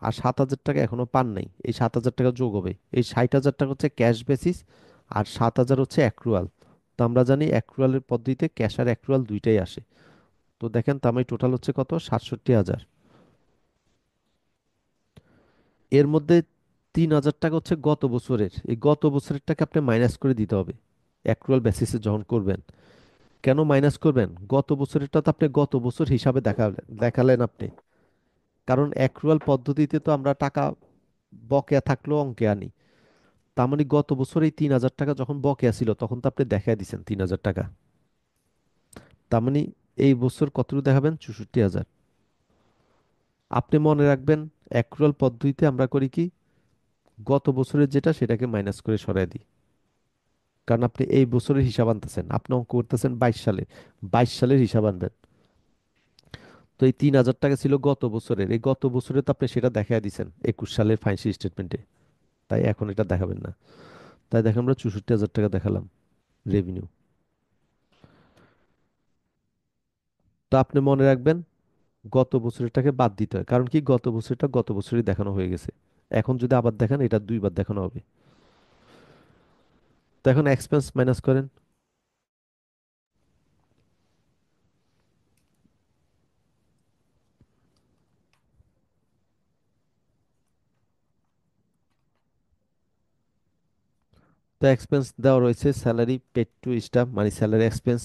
আর 7,000 টাকা এখনো পান নাই, এই 7,000 টাকা যোগ হবে। এই 60,000 টাকা হচ্ছে ক্যাশ বেসিস, আর 7,000 হচ্ছে অ্যাক্রুয়াল। তো আমরা জানি অ্যাক্রুয়ালের পদ্ধতিতে ক্যাশ আর অ্যাক্রুয়াল দুইটাই আসে। তো দেখেন তার মানে টোটাল হচ্ছে কত, 67,000। এর মধ্যে 3,000 টাকা হচ্ছে গত বছরের, এই গত বছরের টাকা আপনি মাইনাস করে দিতে হবে অ্যাক্রুয়াল বেসিসে যখন করবেন। কেন মাইনাস করবেন, গত বছরেরটা তো আপনি গত বছর হিসাবে দেখালেন দেখালেন আপনি, কারণ অ্যাক্রুয়াল পদ্ধতিতে তো আমরা টাকা বকেয়া থাকলেও অঙ্কে আনি। তার মানে গত বছর এই 3,000 টাকা যখন বকেয়া ছিল তখন তো আপনি দেখাই দিয়েছেন 3,000 টাকা। তার মানে এই বছর কতটুকু দেখাবেন, 64,000। আপনি মনে রাখবেন অ্যাক্রুয়াল পদ্ধতিতে আমরা করি কি, গত বছরের যেটা সেটাকে মাইনাস করে সরাই দিই, কারণ আপনি এই বছরের হিসাব আনতেছেন, আপনি অঙ্ক করতেছেন 22 সালে, 22 সালের হিসাব আনবেন। তো এই 3,000 টাকা ছিল গত বছরের, এই গত বছরে তো আপনি সেটা দেখাই দিয়েছেন 21 সালের ফাইন্যান্সিয়াল স্টেটমেন্টে, তাই এখন এটা দেখাবেন না। তাই দেখেন আমরা 64,000 টাকা দেখালাম রেভিনিউ। তো আপনি মনে রাখবেন গত বছরেরটাকে বাদ দিতে হয়, কারণ কি গত বছরটা গত বছরই দেখানো হয়ে গেছে, এখন যদি আবার দেখান এটা দুইবার দেখানো হবে। তো এখন এক্সপেন্স মাইনাস করেন। তো এক্সপেন্স দেওয়া রয়েছে স্যালারি পেড টু স্টাফ, মানে স্যালারি এক্সপেন্স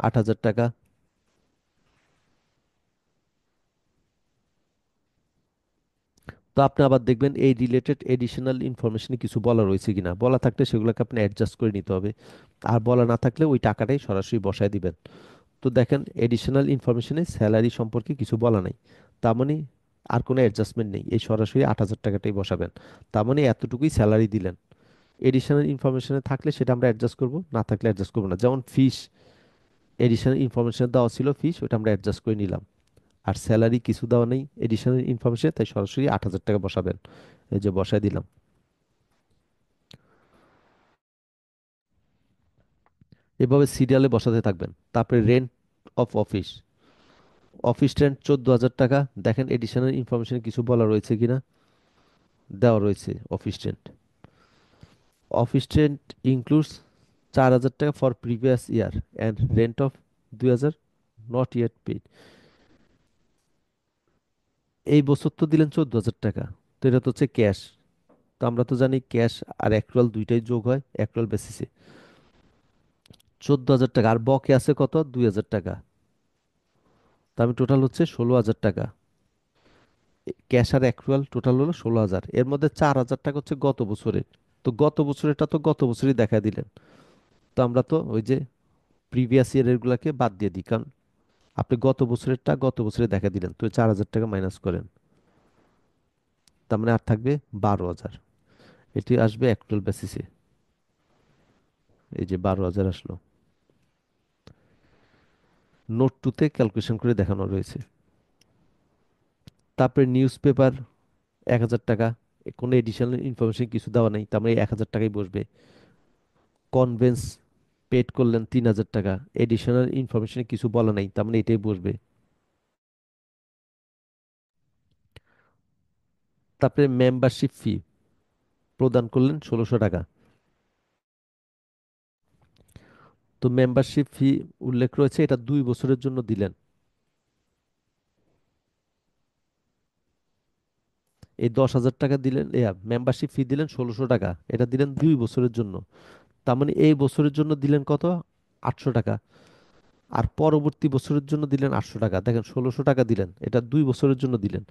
8,000 টাকা। তো আপনি আবার দেখবেন এই রিলেটেড এডিশনাল ইনফরমেশনে কিছু বলা রয়েছে কিনা, বলা থাকলে সেগুলোকে আপনি অ্যাডজাস্ট করে নিতে হবে, আর বলা না থাকলে ওই টাকাটাই সরাসরি বসায় দিবেন। তো দেখেন এডিশনাল ইনফরমেশনে স্যালারি সম্পর্কে কিছু বলা নাই, তার মানে আর কোনো অ্যাডজাস্টমেন্ট নেই, এই সরাসরি 8,000 টাকাটাই বসাবেন। তার মানে এতটুকুই স্যালারি দিলেন। এডিশনাল ইনফরমেশনে থাকলে সেটা আমরা অ্যাডজাস্ট করব, না থাকলে অ্যাডজাস্ট করবো না। যেমন ফিস, এডিশনাল ইনফরমেশনে দেওয়া ছিল ফিস, ওটা আমরা অ্যাডজাস্ট করে নিলাম। আর স্যালারি কিছু দেওয়া নেই এডিশনাল ইনফরমেশন, তাই সরাসরি 8,000 টাকা বসাবেন। এই যে বসায় দিলাম। এভাবে সিরিয়ালে বসাতে থাকবেন। তারপরে rent of office, office rent 14,000 টাকা। দেখেন এডিশনাল ইনফরমেশন কিছু বলা রয়েছে কিনা, দেওয়া রয়েছে office rent. Office rent includes 4,000 টাকা for previous year and rent of 2,000 not yet paid. এই বছর তো দিলেন 14,000 টাকা, তো এটা তো হচ্ছে ক্যাশ। তো আমরা তো জানি ক্যাশ আর অ্যাকচুয়াল দুইটাই যোগ হয় অ্যাকচুয়াল বেসিসে। 14,000 টাকা, আর বকে আছে কত, 2,000 টাকা। তা আমি টোটাল হচ্ছে 16,000 টাকা। ক্যাশ আর অ্যাকচুয়াল টোটাল হলো 16,000, এর মধ্যে 4,000 টাকা হচ্ছে গত বছরের। তো গত বছরেরটা তো গত বছরই দেখা দিলেন। তো আমরা তো ওই যে প্রিভিয়াস ইয়ারের গুলাকে বাদ দিয়ে দিই, কারণ আপনি গত বছরেরটা গত বছরে দেখা দিলেন, তো 4,000 টাকা মাইনাস করেন। তার মানে আর থাকবে 12,000, এটি আসবে অ্যাকচুয়াল বেসিসে। এই যে 12,000 আসলো, নোট টুতে ক্যালকুলেশন করে দেখানো রয়েছে। তারপরে নিউজ পেপার 1,000 টাকা, কোনো এডিশনাল ইনফরমেশন কিছু দেওয়া নেই, তার মানে 1,000 টাকাই বসবে। কনভেন্স পেড করলেন 3,000 টাকা, এডিশনাল ইনফরমেশন কিছু বলা নাই, তার মানে এটাই বসবে। তারপরে মেম্বারশিপ ফি প্রদান করলেন 1,600 টাকা। তো মেম্বারশিপ ফি উল্লেখ রয়েছে, এটা 2 বছরের জন্য দিলেন। এই 10,000 টাকা দিলেন, মেম্বারশিপ ফি দিলেন 1,600 টাকা, এটা দিলেন 2 বছরের জন্য। তার মানে এই বছরের জন্য দিলেন কত? 800 টাকা। আর পরবর্তী বছরের জন্য দিলেন 800 টাকা। দেখেন, 1,600 টাকা দিলেন, এটা 2 বছরের জন্য দিলেন।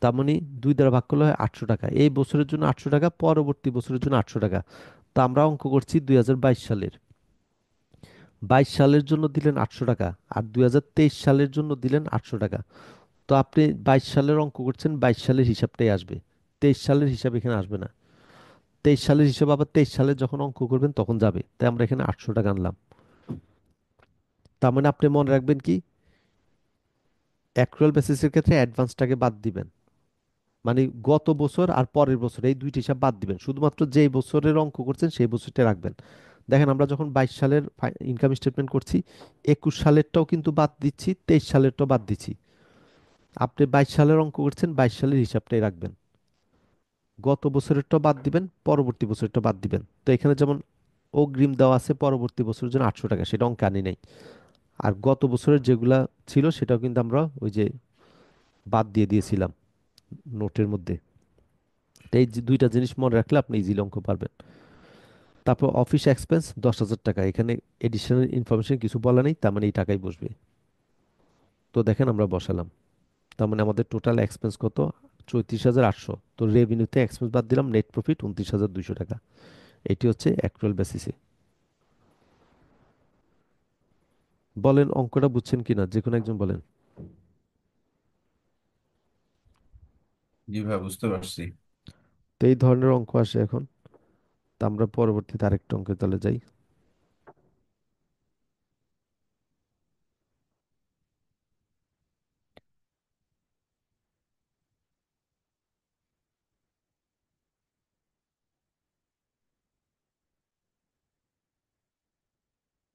তার মানে 2 দ্বারা ভাগ করলে হয় 800 টাকা। এই বছরের জন্য 800 টাকা, পরবর্তী বছরের জন্য 800 টাকা। তো আমরা অঙ্ক করছি 2022 সালের। 22 সালের জন্য দিলেন 800 টাকা, আর 2023 সালের জন্য দিলেন 800 টাকা। তো আপনি 22 সালের অঙ্ক করছেন, 22 সালের হিসাবটাই আসবে, 23 সালের হিসাব এখানে আসবে না। 23 সালের হিসাব আবার 23 সালে যখন অঙ্ক করবেন তখন যাবে, তাই আমরা এখানে 800 টাকা আনলাম। তার মানে আপনি মনে রাখবেন কি, অ্যাকচুয়াল বেসিসের ক্ষেত্রে অ্যাডভান্সটাকে বাদ দিবেন। মানে গত বছর আর পরের বছর এই দুইটি হিসাব বাদ দিবেন, শুধুমাত্র যেই বছরের অঙ্ক করছেন সেই বছরটা রাখবেন। দেখেন, আমরা যখন 22 সালের ইনকাম স্টেটমেন্ট করছি, 21 সালেরটাও কিন্তু বাদ দিচ্ছি, 23 সালেরটাও বাদ দিচ্ছি। আপনি 22 সালের অঙ্ক করছেন, 22 সালের হিসাবটাই রাখবেন। গত বছরেরটা বাদ দিবেন, পরবর্তী বছরেরটা বাদ দিবেন। তো এখানে যেমন অগ্রিম দেওয়া আছে পরবর্তী বছরের জন্য 800 টাকা, সেটা অঙ্কে আনি নাই। আর গত বছরের যেগুলা ছিল সেটাও কিন্তু আমরা ওই যে বাদ দিয়ে দিয়েছিলাম নোটের মধ্যে। তো এই যে দুইটা জিনিস মনে রাখলে আপনি ইজিলি অঙ্ক পারবেন। তারপর অফিস এক্সপেন্স 10,000 টাকা, এখানে এডিশনাল ইনফরমেশন কিছু বলা নেই, তার মানে এই টাকাই বসবে। তো দেখেন আমরা বসালাম, তার মানে আমাদের টোটাল এক্সপেন্স কত? 34,800। তো রেভিনিউতে এক্সপেন্স বাদ দিলাম, নেট প্রফিট 29,200 টাকা। এটি হচ্ছে অ্যাকচুয়াল বেসিসে। বলেন অঙ্কটা বুঝছেন কিনা, যে কোনো একজন বলেন। জি ভাই, বুঝতে পারছি। তো এই ধরনের অঙ্ক আসে এখন। তা আমরা পরবর্তীতে আরেকটা অঙ্কে তাহলে যাই।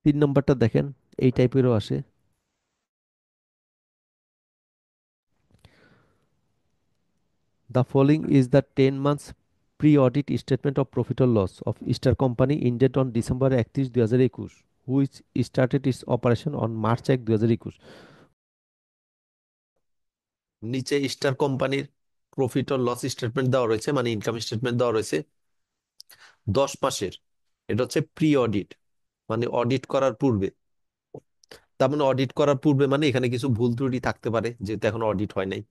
3 নম্বরটা দেখেন, এই টাইপেরও আসে। The following is the 10 months pre-audit statement of profit or loss of Star Company ended on December 31, 2021, which started its operation on March 1, 2021। নিচে স্টার কোম্পানির প্রফিট ও লস স্টেটমেন্ট দেওয়া রয়েছে, মানে ইনকাম স্টেটমেন্ট দেওয়া রয়েছে 10 মাসের। এটা হচ্ছে প্রি অডিট, মানে অডিট করার পূর্বে। তার মানে অডিট করার পূর্বে মানে এখানে কিছু ভুল ত্রুটি থাকতে পারে, যেহেতু এখন অডিট হয় নাই।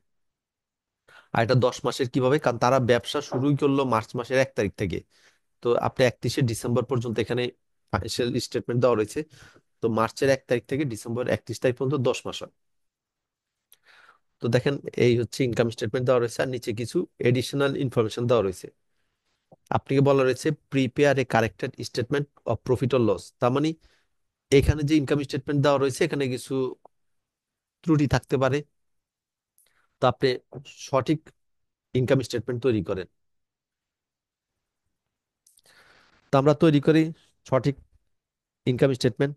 আর এটা 10 মাসের কিভাবে, কারণ তারা ব্যবসা শুরুই করলো মার্চ মাসের 1 তারিখ থেকে। তো আপনি 31শে ডিসেম্বর পর্যন্ত এখানে ফাইন্যান্সিয়াল স্টেটমেন্ট দেওয়া রয়েছে। তো মার্চের 1 তারিখ থেকে ডিসেম্বর 31 তারিখ পর্যন্ত 10 মাস হয়। তো দেখেন, এই হচ্ছে ইনকাম স্টেটমেন্ট দেওয়া রয়েছে, আর নিচে কিছু এডিশনাল ইনফরমেশন দেওয়া রয়েছে। আপনাকে বলা রয়েছে prepare a corrected statement of profit or loss. তার মানে এখানে যে ইনকাম স্টেটমেন্ট দেওয়া রয়েছে এখানে কিছু ত্রুটি থাকতে পারে। তো আপনি সঠিক ইনকাম স্টেটমেন্ট তৈরি করেন। তো আমরা তৈরি করি সঠিক ইনকাম স্টেটমেন্ট।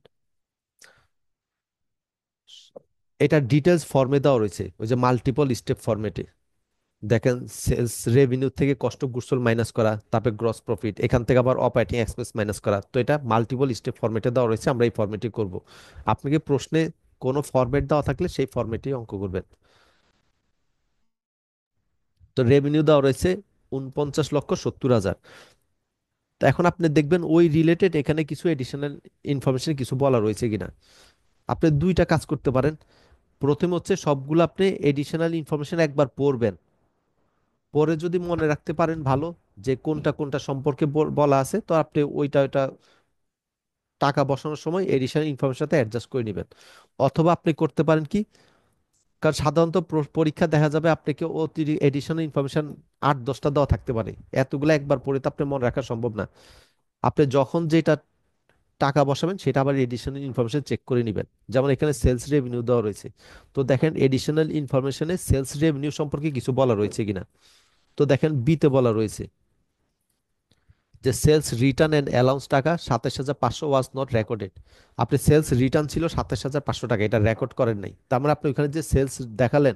এটা ডিটেলস ফর্মে দেওয়া রয়েছে, ওই যে মাল্টিপল স্টেপ ফরম্যাটে। দেখেন, সেলস রেভিনিউ থেকে cost of goods sold minus করা, তারপরে গ্রস প্রফিট, এখান থেকে আবার অপারেটিং এক্সপেন্স মাইনাস করা। তো এটা মাল্টিপল স্টেপ ফরম্যাটে দেওয়া রয়েছে, আমরা এই ফরম্যাটে করব। আপনাকে প্রশ্নে কোনো ফরম্যাট দেওয়া থাকলে সেই ফরম্যাটেই অঙ্ক করবেন। তো রেভিনিউ দেওয়া রয়েছে 49,70,000। তো এখন আপনি দেখবেন ওই রিলেটেড এখানে কিছু এডিশনাল ইনফরমেশন কিছু বলা রয়েছে কিনা। আপনি দুইটা কাজ করতে পারেন। প্রথম হচ্ছে সবগুলো আপনি এডিশনাল ইনফরমেশন একবার পড়বেন, পরে যদি মনে রাখতে পারেন ভালো, যে কোনটা কোনটা সম্পর্কে বলা আছে, তো আপনি ওইটা ওইটা টাকা বসানোর সময় এডিশনাল ইনফরমেশন সাথে অ্যাডজাস্ট করে নেবেন। অথবা আপনি করতে পারেন কি, কারণ সাধারণত পরীক্ষা দেখা যাবে আপনাকে অতিরিক্ত এডিশনাল ইনফরমেশন 8-10টা দেওয়া থাকতে পারে। এতগুলো একবার পড়ে তো আপনি মনে রাখা সম্ভব না। আপনি যখন যেটা টাকা বসাবেন সেটা আবার এডিশনাল ইনফরমেশন চেক করে নেবেন। যেমন এখানে সেলস রেভিনিউ দেওয়া রয়েছে, তো দেখেন এডিশনাল ইনফরমেশনে সেলস রেভিনিউ সম্পর্কে কিছু বলা রয়েছে কিনা। তো দেখেন বিতে বলা রয়েছে যে সেলস রিটার্ন অ্যান্ড অ্যালাউন্স টাকা 27,500 ওয়াজ নট রেকর্ডেড। আপনি সেলস রিটার্ন ছিল 27,500 টাকা, এটা রেকর্ড করেন নাই, তার মানে আপনি ওখানে যে সেলস দেখালেন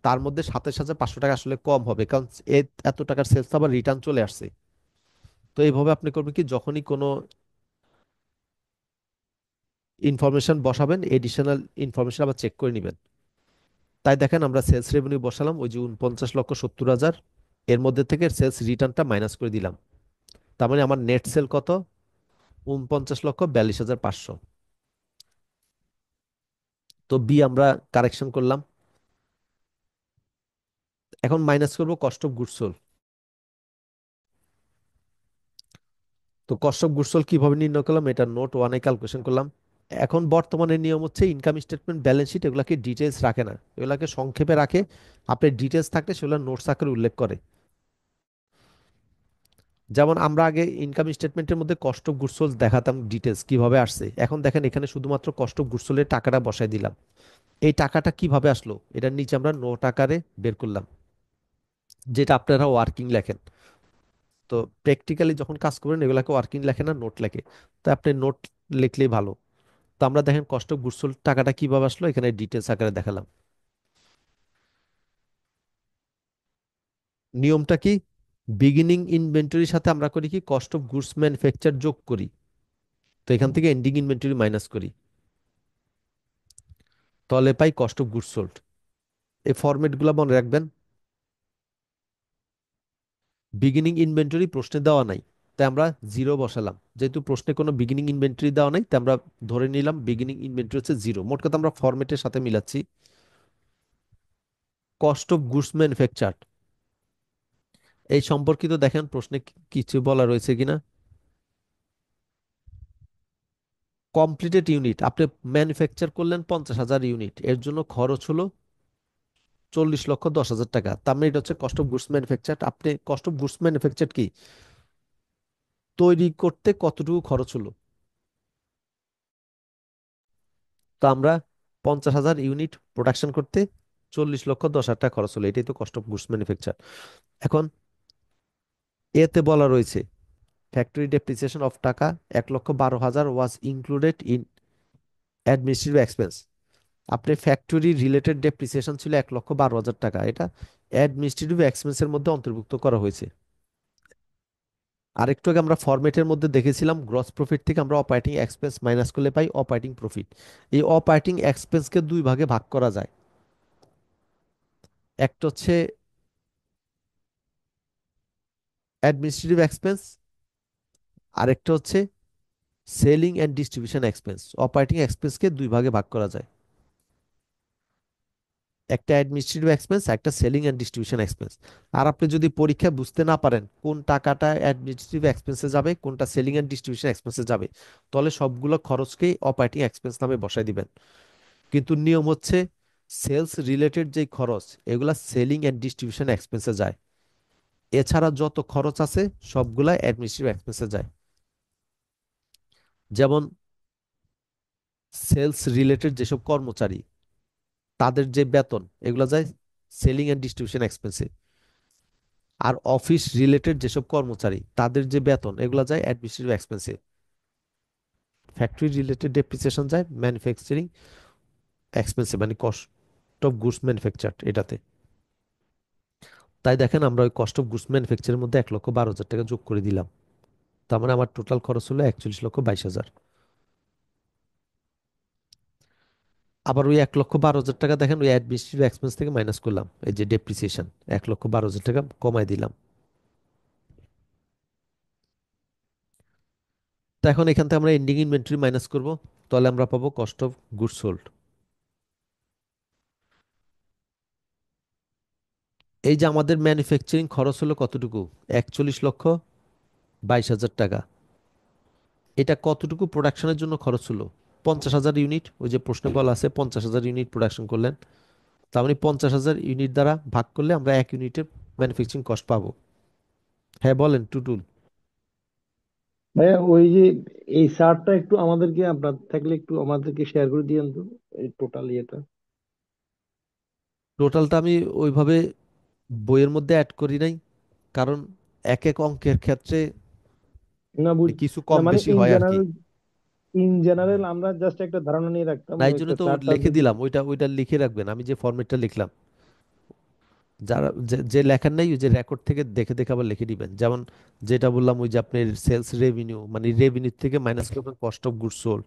তার মধ্যে 27,500 টাকা আসলে কম হবে, কারণ এত টাকার সেলস আবার রিটার্ন চলে আসছে। তো এইভাবে আপনি করবেন কি, যখনই কোনো ইনফরমেশন বসাবেন এডিশনাল ইনফরমেশন আবার চেক করে নেবেন। তাই দেখেন আমরা সেলস রেভিনিউ বসালাম ওই যে 49,70,000, এর মধ্যে থেকে সেলস রিটার্নটা মাইনাস করে দিলাম। তার মানে আমার নেট সেল কত, 49,42,500। তো বি আমরা কারেকশন করলাম। এখন মাইনাস করব কস্ট অফ গুডস সোল্ড। তো কস্ট অফ গুডস সোল্ড কিভাবে নির্ণয় করলাম, এটা নোট ওয়ানে ক্যালকুলেশন করলাম। এখন বর্তমানে নিয়ম হচ্ছে ইনকাম স্টেটমেন্ট ব্যালেন্স শিট এগুলাকে ডিটেলস রাখে না, এগুলাকে সংক্ষেপে রাখে। আপনার ডিটেলস থাকলে সেগুলো নোটস আকারে উল্লেখ করে। যেমন আমরা আগে ইনকাম স্টেটমেন্টের মধ্যে কস্ট অফ গুডস সোল্ড দেখাতাম ডিটেলস কিভাবে আসছে, এখন দেখেন এখানে শুধুমাত্র কস্ট অফ গুডস সোল্ডের টাকাটা বসাই দিলাম। এই টাকাটা কিভাবে আসলো এটার নিচে আমরা নোট আকারে বের করলাম, যেটা আপনারা ওয়ার্কিং লেখেন। তো প্র্যাকটিক্যালি যখন কাজ করবেন এগুলাকে ওয়ার্কিং লেখে না, নোট লেখে। তো আপনি নোট লিখলেই ভালো। তো আমরা দেখেন কস্ট অফ গুডস সোল্ড টাকাটা কিভাবে আসলো এখানে ডিটেলস আকারে দেখালাম। নিয়মটা কি, বিগিনিং ইনভেন্টরির সাথে আমরা করি কি কস্ট অফ গুডস ম্যানুফ্যাকচার যোগ করি, তো এখান থেকে এন্ডিং ইনভেন্টরি মাইনাস করি, তাহলে পাই কস্ট অফ গুডস সোল্ড। এই ফরম্যাটগুলো মনে রাখবেন। বিগিনিং ইনভেন্টরি প্রশ্নে দেওয়া নাই, তাই আমরা জিরো বসালাম, যেহেতু প্রশ্নে কোনো বিগিনিং ইনভেন্টরি দেওয়া নাই তাই আমরা ধরে নিলাম বিগিনিং ইনভেন্টরি হচ্ছে জিরো। মোট কথা আমরা ফরম্যাটের সাথে মিলাচ্ছি। কস্ট অফ গুডস ম্যানুফ্যাকচার এই সম্পর্কিত দেখেন প্রশ্নে কিছু বলা রয়েছে কিনা। কমপ্লিটেড ইউনিট, আপনি ম্যানুফ্যাকচার করলেন 50,000 ইউনিট, এর জন্য খরচ হলো 40,10,000 টাকা, তার মানে এটা হচ্ছে কস্ট অফ গুডস ম্যানুফ্যাকচার। আপনি কস্ট অফ গুডস ম্যানুফ্যাকচার কি, তৈরি করতে কতটুকু খরচ হলো। তো আমরা 50,000 ইউনিট প্রোডাকশন করতে 40,10,000 টাকা খরচ হলো, এটাই তো কস্ট অফ গুডস ম্যানুফ্যাকচার। এখন এতে বলা রয়েছে ফ্যাক্টরি ডেপ্রিসিয়েশন অফ টাকা 1,12,000 ওয়াজ ইনক্লুডেড ইন অ্যাডমিনিস্ট্রেটিভ এক্সপেন্স। আপনি ফ্যাক্টরি রিলেটেড ডেপ্রিসিয়েশন ছিল 1,12,000 টাকা, এটা অ্যাডমিনিস্ট্রেটিভ এক্সপেন্সের মধ্যে অন্তর্ভুক্ত করা হয়েছে। আরেকটু আগে আমরা ফরম্যাটের মধ্যে দেখেছিলাম গ্রস প্রফিট থেকে আমরা অপারেটিং এক্সপেন্স মাইনাস করলে পাই অপারেটিং প্রফিট। এই অপারেটিং এক্সপেন্সকে দুই ভাগে ভাগ করা যায়, একটা হচ্ছে অ্যাডমিনিস্ট্রেটিভ এক্সপেন্স, আরেকটা হচ্ছে selling and distribution expense. Operating এক্সপেন্সকে দুই ভাগে ভাগ করা যায়, একটা অ্যাডমিনিস্ট্রেটিভ এক্সপেন্স, একটা সেলিং অ্যান্ড ডিস্ট্রিবিউশন এক্সপেন্স। আর আপনি যদি পরীক্ষায় বুঝতে না পারেন কোন টাকাটা অ্যাডমিনিস্ট্রেটিভ এক্সপেন্সে যাবে কোনটা সেলিং অ্যান্ড ডিস্ট্রিবিউশন এক্সপেন্সে যাবে, তাহলে সবগুলো খরচকেই অপারেটিং এক্সপেন্স নামে বসাই দিবেন। কিন্তু নিয়ম হচ্ছে সেলস রিলেটেড যেই খরচ এগুলা সেলিং অ্যান্ড ডিস্ট্রিবিউশন এক্সপেন্সে যায়, এছাড়া যত খরচ আছে সবগুলা অ্যাডমিনিস্ট্রেটিভ এক্সপেন্সে যায়। যেমন সেলস রিলেটেড যেসব কর্মচারী তাদের যে বেতন এগুলো যায় সেলিং অ্যান্ড ডিস্ট্রিবিউশন এক্সপেন্সে। আর অফিস রিলেটেড যেসব কর্মচারী তাদের যে বেতন এগুলো যায় অ্যাডমিনিস্ট্রেটিভ এক্সপেন্সে। ফ্যাক্টরি রিলেটেড ডেপ্রিসিয়েশন যায় ম্যানুফ্যাকচারিং এক্সপেন্সে, মানে কস্ট অফ গুডস ম্যানুফ্যাকচার এটাতে। তাই দেখেন আমরা ওই কস্ট অফ গুডস ম্যানুফ্যাকচারের মধ্যে 1,12,000 টাকা যোগ করে দিলাম, তার মানে আমার টোটাল খরচ হলো 41,22,000। আবার ওই 1,12,000 টাকা দেখেন ওই অ্যাডমিনিস্ট্রেটিভ এক্সপেন্স থেকে মাইনাস করলাম, এই যে ডেপ্রিসিয়েশন 1,12,000 টাকা কমাই দিলাম। তো এখন এখান থেকে আমরা এন্ডিং ইনভেন্টরি মাইনাস করব, তাহলে আমরা পাবো কস্ট অফ গুডস সোল্ড। এই যে আমাদের ম্যানুফ্যাকচারিং খরচ হলো কতটুকু, 41,22,000 টাকা। এটা কতটুকু প্রোডাকশনের জন্য খরচ হলো, 50,000 ইউনিট, ওই যে প্রশ্ন বলা আছে 50,000 ইউনিট প্রোডাকশন করলেন, তার মানে 50,000 ইউনিট দ্বারা ভাগ করলে আমরা 1 ইউনিটের ম্যানুফ্যাকচারিং কস্ট পাবো। হ্যাঁ বলেন টুটুল। ভাইয়া ওই যে এই চার্টটা একটু আমাদেরকে, আপনার থাকলে একটু আমাদেরকে শেয়ার করে দিয়েন তো, এই টোটাল ইয়েটা। টোটালটা আমি ওইভাবে বইয়ের মধ্যে অ্যাড করি নাই, কারণ এক এক অঙ্কের ক্ষেত্রে না বুঝ কিছু না কম মানে বেশি ইন হয় আর কি। জেনারেল, আমরা জাস্ট একটা ধারণা নিয়ে রাখতাম না, এই জন্য একটা তো চার্টটা লিখে যদি। দিলাম, ওইটা ওইটা লিখে রাখবেন, আমি যে ফরম্যাটটা লিখলাম। যারা যে যে লেখার নাই, ওই যে রেকর্ড থেকে দেখে দেখে আবার লিখে দিবেন। যেমন যেটা বললাম, ওই যে আপনার সেলস রেভিনিউ, মানে রেভিনিউ থেকে মাইনাস করবেন কস্ট অফ গুডস সোল্ড,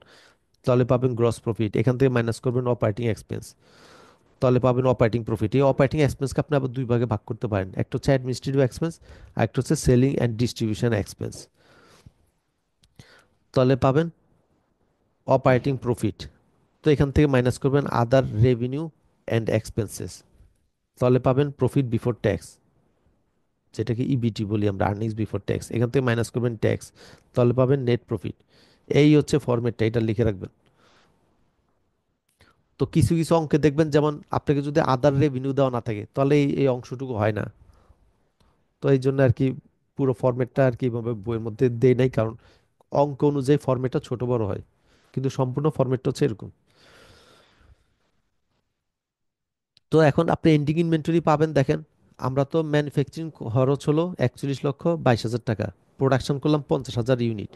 তাহলে পাবেন গ্রস প্রফিট। এখান থেকে মাইনাস করবেন অপারেটিং এক্সপেন্স, তাহলে পাবেন অপারেটিং প্রফিট। এই অপারেটিং এক্সপেন্সকে আপনি আবার দুই ভাগে ভাগ করতে পারেন, একটা হচ্ছে অ্যাডমিনিস্ট্রেটিভ এক্সপেন্স, আর একটা হচ্ছে সেলিং অ্যান্ড ডিস্ট্রিবিউশন এক্সপেন্স। তাহলে পাবেন অপারেটিং প্রফিট। তো এখান থেকে মাইনাস করবেন আদার রেভিনিউ অ্যান্ড এক্সপেন্সেস, তাহলে পাবেন প্রফিট বিফোর ট্যাক্স, যেটাকে ইবিটি বলি আমরা, আর্নিংস বিফোর ট্যাক্স। এখান থেকে মাইনাস করবেন ট্যাক্স, তাহলে পাবেন নেট প্রফিট। এই হচ্ছে ফরম্যাটটা, এটা লিখে রাখবেন। তো কিছু কিছু অঙ্কে দেখবেন, যেমন আপনাকে যদি আদার রেভিনিউ দেওয়া না থাকে, তাহলে এই এই অংশটুকু হয় না। তো এই জন্য আর কি পুরো ফরম্যাটটা আর কি এভাবে বইয়ের মধ্যে দেই নাই, কারণ অঙ্ক অনুযায়ী ফরম্যাটটা ছোট বড় হয়, কিন্তু সম্পূর্ণ ফরম্যাটটা হচ্ছে এরকম। তো এখন আপনি এন্ডিং ইনভেন্টরি পাবেন, দেখেন আমরা তো ম্যানুফ্যাকচারিং খরচ হলো 41,22,000 টাকা, প্রোডাকশন করলাম 50,000 ইউনিট।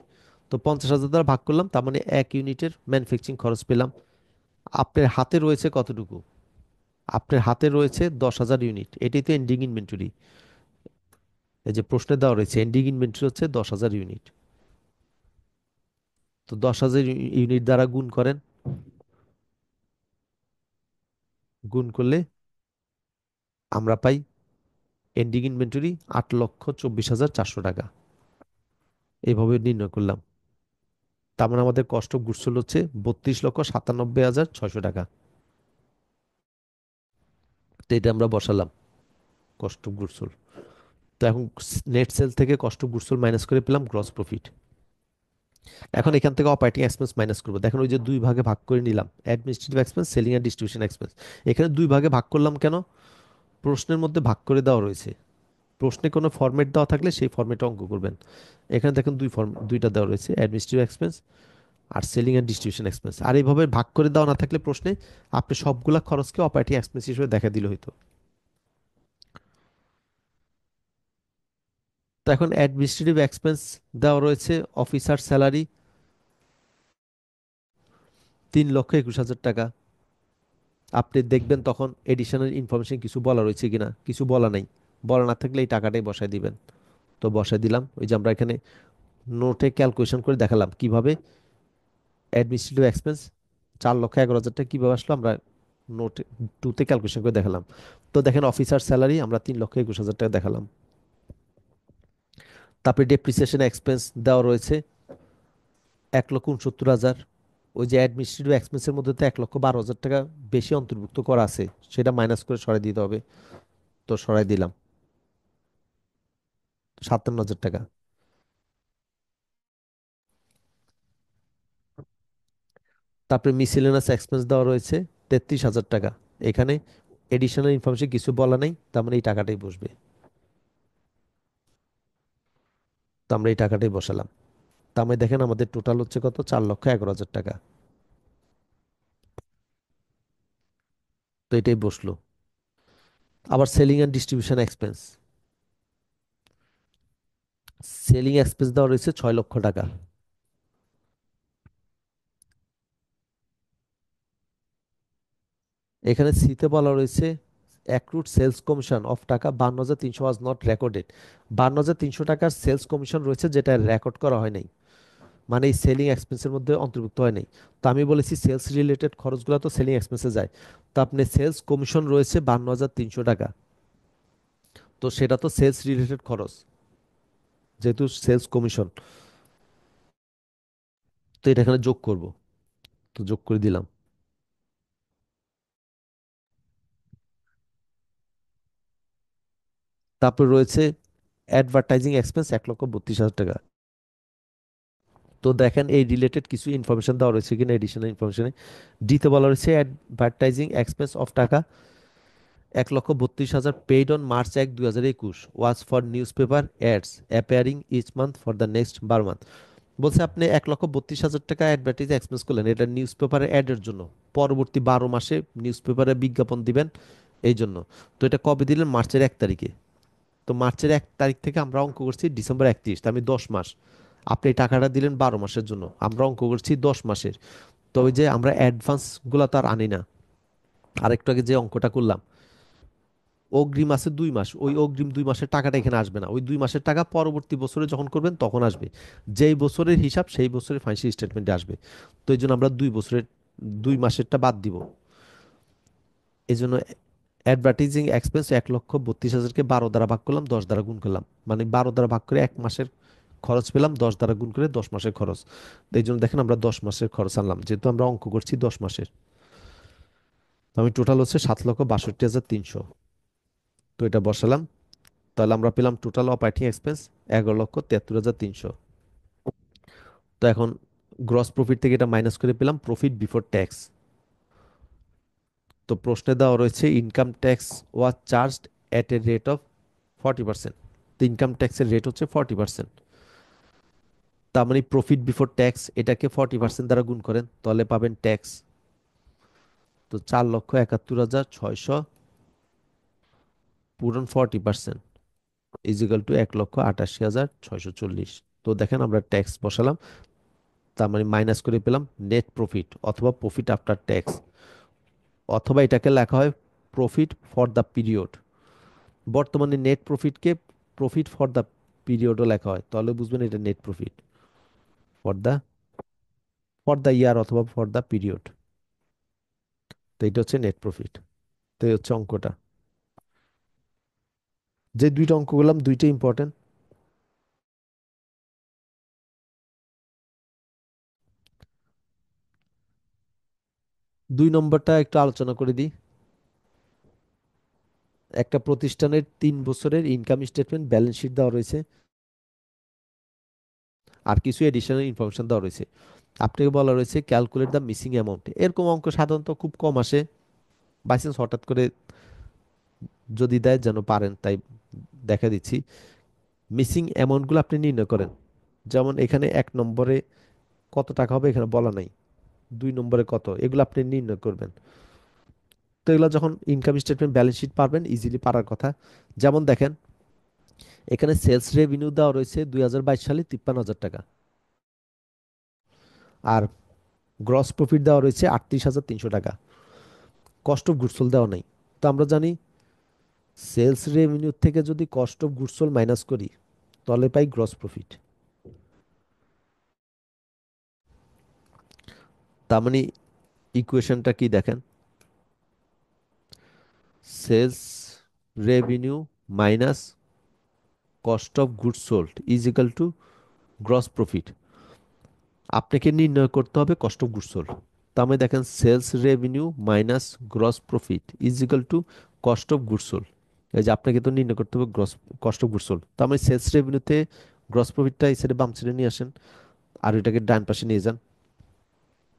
তো 50,000 দ্বারা ভাগ করলাম, তার মানে 1 ইউনিটের ম্যানুফ্যাকচারিং খরচ পেলাম। আপনার হাতে রয়েছে কতটুকু? আপনার হাতে রয়েছে 10,000 ইউনিট, এটাই তো এন্ডিং ইনভেন্টরি। এই যে প্রশ্নে দেওয়া রয়েছে এন্ডিং ইনভেন্টরি হচ্ছে 10,000 ইউনিট। তো 10,000 ইউনিট দ্বারা গুণ করেন, গুণ করলে আমরা পাই এন্ডিং ইনভেন্টরি 8,24,400 টাকা। এইভাবে নির্ণয় করলাম। তার মানে আমাদের কস্ট অফ গুডস সোল্ড হচ্ছে 32,97,600 টাকা। তো এটা আমরা বসালাম কস্ট অফ গুডস সোল্ড। তো এখন নেট সেল থেকে cost of goods sold minus করে পেলাম গ্রস প্রফিট। এখন এখান থেকে অপারেটিং এক্সপেন্স মাইনাস করবো। দেখেন ওই যে দুই ভাগে ভাগ করে নিলাম, administrative expense, selling and distribution expense. এখানে দুই ভাগে ভাগ করলাম কেন? প্রশ্নের মধ্যে ভাগ করে দেওয়া রয়েছে। প্রশ্নে কোনো ফরম্যাট দেওয়া থাকলে সেই ফরম্যাটে অঙ্ক করবেন। এখানে দেখেন দুইটা দেওয়া রয়েছে, অ্যাডমিনিস্ট্রেটিভ এক্সপেন্স আর সেলিং এন্ড ডিস্ট্রিবিউশন এক্সপেন্স। আর এইভাবে ভাগ করে দেওয়া না থাকলে প্রশ্নে আপনি সবগুলা খরচকে অপারেটিং এক্সপেন্স হিসেবে দেখা দিলে হইতো। তো এখন অ্যাডমিনিস্ট্রেটিভ এক্সপেন্স দেওয়া রয়েছে, অফিসার স্যালারি 3,21,000 টাকা। আপনি দেখবেন তখন এডিশনাল ইনফরমেশন কিছু বলা রয়েছে কিনা, কিছু বলা নাই। বলা না থাকলে এই টাকাটাই বসায় দিবেন। তো বসায় দিলাম, ওই যে আমরা এখানে নোটে ক্যালকুলেশন করে দেখালাম কিভাবে অ্যাডমিনিস্ট্রেটিভ এক্সপেন্স 4,11,000 টাকা কিভাবে আসলো, আমরা নোটে টুতে ক্যালকুলেশন করে দেখালাম। তো দেখেন অফিসার স্যালারি আমরা 3,21,000 টাকা দেখালাম। তারপরে ডেপ্রিসিয়েশন এক্সপেন্স দেওয়া রয়েছে 1,69,000। ওই যে অ্যাডমিনিস্ট্রেটিভ এক্সপেন্সের মধ্যে তো 1,12,000 টাকা বেশি অন্তর্ভুক্ত করা আছে, সেটা মাইনাস করে সরাই দিতে হবে। তো সরাই দিলাম 57,000 টাকা। তারপরে মিসেলেনাস এক্সপেন্স দেওয়া রয়েছে 33,000 টাকা। এখানে এডিশনাল ইনফরমেশন কিছু বলা নেই, তার মানে এই টাকাটাই বসবে। তো আমরা এই টাকাটাই বসালাম। তার মানে দেখেন আমাদের টোটাল হচ্ছে কত, 4,11,000 টাকা। তো এটাই বসলো। আবার selling and distribution expense, selling expense দেওয়া রয়েছে 6,00,000 টাকা। এখানে সিতে বলা রয়েছে অ্যাক্রুড সেলস কমিশন অফ টাকা 52,300 ওয়াজ নট রেকর্ডেড। 52,300 টাকার সেলস কমিশন রয়েছে যেটা রেকর্ড করা হয় নাই, মানে এই সেলিং এক্সপেন্সের মধ্যে অন্তর্ভুক্ত হয় নাই। তো আমি বলেছি সেলস রিলেটেড খরচগুলো তো সেলিং এক্সপেন্সে যায়। তো আপনি সেলস কমিশন রয়েছে 52,300 টাকা, তো সেটা তো সেলস রিলেটেড খরচ, যেহেতু সেলস কমিশন। তো এটা এখানে যোগ করব। তো যোগ করে দিলাম। তারপর রয়েছে অ্যাডভার্টাইজিং এক্সপেন্স 1,32,000 টাকা। তো দেখেন এই রিলেটেড কিছু ইনফরমেশন দেওয়া রয়েছে কিনা এডিশনাল ইনফরমেশনে। ডিতে বলা রয়েছে অ্যাডভার্টাইজিং এক্সপেন্স অফ টাকা 1,32,000 paid on March 1, 2021 was for newspaper ads appearing each month for the next 12 month. বলছে আপনি 1,32,000 টাকা অ্যাডভার্টাইজ এক্সপেন্স করলেন, এটা নিউজ পেপারে অ্যাডের জন্য, পরবর্তী 12 মাসে নিউজ পেপারে বিজ্ঞাপন দিবেন এই জন্য। তো এটা কবে দিলেন? মার্চের 1 তারিখে। তো মার্চের 1 তারিখ থেকে আমরা অঙ্ক করছি ডিসেম্বর 31, আমি 10 মাস। আপনি এই টাকাটা দিলেন 12 মাসের জন্য, আমরা অঙ্ক করছি 10 মাসের। তো ওই যে আমরা অ্যাডভান্স গুলা তো আর আনি না। আরেকটু আগে যে অঙ্কটা করলাম, অগ্রিম আছে 2 মাস, ওই অগ্রিম 2 মাসের টাকাটা এখানে আসবে না, ওই 2 মাসের টাকা পরবর্তী বছরে যখন করবেন তখন আসবে। যেই বছরের হিসাব সেই বছরের ফাইন্যান্সিয়াল স্টেটমেন্টে আসবে। তো এই জন্য আমরা 2 মাসেরটা বাদ দিব। এই জন্য অ্যাডভার্টাইজিং এক্সপেন্স 1,32,000-কে 12 দ্বারা ভাগ করলাম, 10 দ্বারা গুণ করলাম, মানে 12 দ্বারা ভাগ করে 1 মাসের খরচ পেলাম, 10 দ্বারা গুণ করে 10 মাসের খরচ। তো এই জন্য দেখেন আমরা 10 মাসের খরচ আনলাম, যেহেতু আমরা অঙ্ক করছি 10 মাসের। তো আমি টোটাল হচ্ছে 7,62,300। তো এটা বসালাম, তাহলে আমরা পেলাম টোটাল অপারেটিং এক্সপেন্স 11,73,300। তো এখন গ্রস প্রফিট থেকে এটা মাইনাস করে পেলাম প্রফিট বিফোর ট্যাক্স। তো প্রশ্নে দেওয়া রয়েছে income tax was charged at a rate of 40%। তো ইনকাম ট্যাক্সের রেট হচ্ছে 40%। তার মানে প্রফিট বিফোর ট্যাক্স এটাকে 40% দ্বারা গুণ করেন, তাহলে পাবেন ট্যাক্স। তো 4,71,600 পূরণ 40% ইজিক্যাল টু 1,88,640। তো দেখেন আমরা ট্যাক্স বসালাম, তার মানে মাইনাস করে পেলাম নেট প্রফিট অথবা প্রফিট আফটার ট্যাক্স, অথবা এটাকে লেখা হয় প্রফিট ফর দ্য পিরিয়ড। বর্তমানে নেট প্রফিটকে প্রফিট ফর দ্য পিরিয়ডও লেখা হয়, তাহলে বুঝবেন এটা net profit for the year অথবা ফর দ্য পিরিয়ড। তো এটা হচ্ছে নেট প্রফিট। তো এই হচ্ছে অঙ্কটা। যে দুইটা অঙ্ক করলাম দুইটা ইম্পর্টেন্ট। 2 নম্বরটা একটু আলোচনা করে দিই। একটা প্রতিষ্ঠানের 3 বছরের ইনকাম স্টেটমেন্ট ব্যালেন্স শিট দেওয়া রয়েছে, আর কিছু এডিশনাল ইনফরমেশন দেওয়া রয়েছে। আপনাকে বলা রয়েছে ক্যালকুলেট দ্য মিসিং অ্যামাউন্ট। এরকম অঙ্ক সাধারণত খুব কম আসে, বাই চান্স হঠাৎ করে যদি দেয় যেন পারেন, তাই দেখা দিচ্ছি। মিসিং অ্যামাউন্টগুলো আপনি নির্ণয় করেন। যেমন এখানে 1 নম্বরে কত টাকা হবে এখানে বলা নাই, 2 নম্বরে কত, এগুলো আপনি নির্ণয় করবেন। তো এগুলো যখন ইনকাম স্টেটমেন্ট ব্যালেন্স শিট পারবেন ইজিলি পারার কথা। যেমন দেখেন এখানে সেলস রেভিনিউ দেওয়া রয়েছে 2022 সালে 53,000 টাকা, আর গ্রস প্রফিট দেওয়া রয়েছে 38,300 টাকা। কস্ট অফ গুডস সোল্ড দেওয়া নাই। তো আমরা জানি সেলস রেভিনিউ থেকে যদি cost of goods sold minus করি তাহলে পাই গ্রস প্রফিট। তার মানে ইকুয়েশনটা কি দেখেন, sales revenue minus cost of goods sold is equal to gross profit. আপনাকে নির্ণয় করতে হবে কস্ট অফ গুডস সোল্ড। তার মানে দেখেন sales revenue minus gross profit is equal to cost of goods sold. এই যে আপনাকে তো নির্ণয় করতে হবে gross cost of goods sold. তার মানে সেলস রেভিনিউতে গ্রস প্রফিটটা এই সাইডে বাম সাইডে নিয়ে আসেন, আর এটাকে ডান পাশে নিয়ে যান,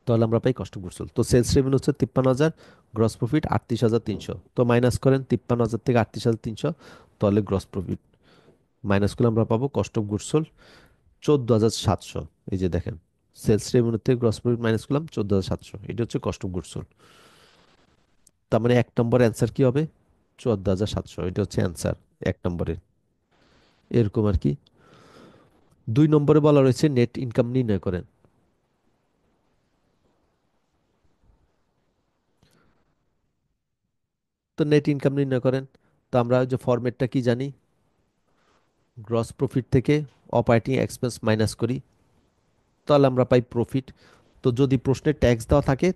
তাহলে আমরা পাই কস্ট অফ গুডস সোল্ড। তো সেলস রেভিনিউ হচ্ছে 53,000, গ্রস প্রফিট 38,300। তো মাইনাস করেন 53,000 থেকে 38,300, তাহলে গ্রস প্রফিট মাইনাস করলে আমরা পাবো কস্ট অফ গুডস সোল্ড 14,700। এই যে দেখেন সেলস রেভিনিউ থেকে গ্রস প্রফিট মাইনাস করলাম 14,700, এটা হচ্ছে কস্ট অফ গুডস সোল্ড। তার মানে 1 নম্বর অ্যান্সার কি হবে? 14,700, এটা হচ্ছে অ্যান্সার 1 নম্বরের। এরকম আর কি। 2 নম্বরে বলা রয়েছে নেট ইনকাম নির্ণয় করেন। তো নেট ইনকাম নির্ণয় করেন, তো আমরা ওই যে ফরম্যাটটা কি জানি, গ্রস প্রফিট থেকে অপারেটিং এক্সপেন্স মাইনাস করি, তাহলে আমরা পাই প্রফিট। তো যদি প্রশ্নে ট্যাক্স দেওয়া থাকে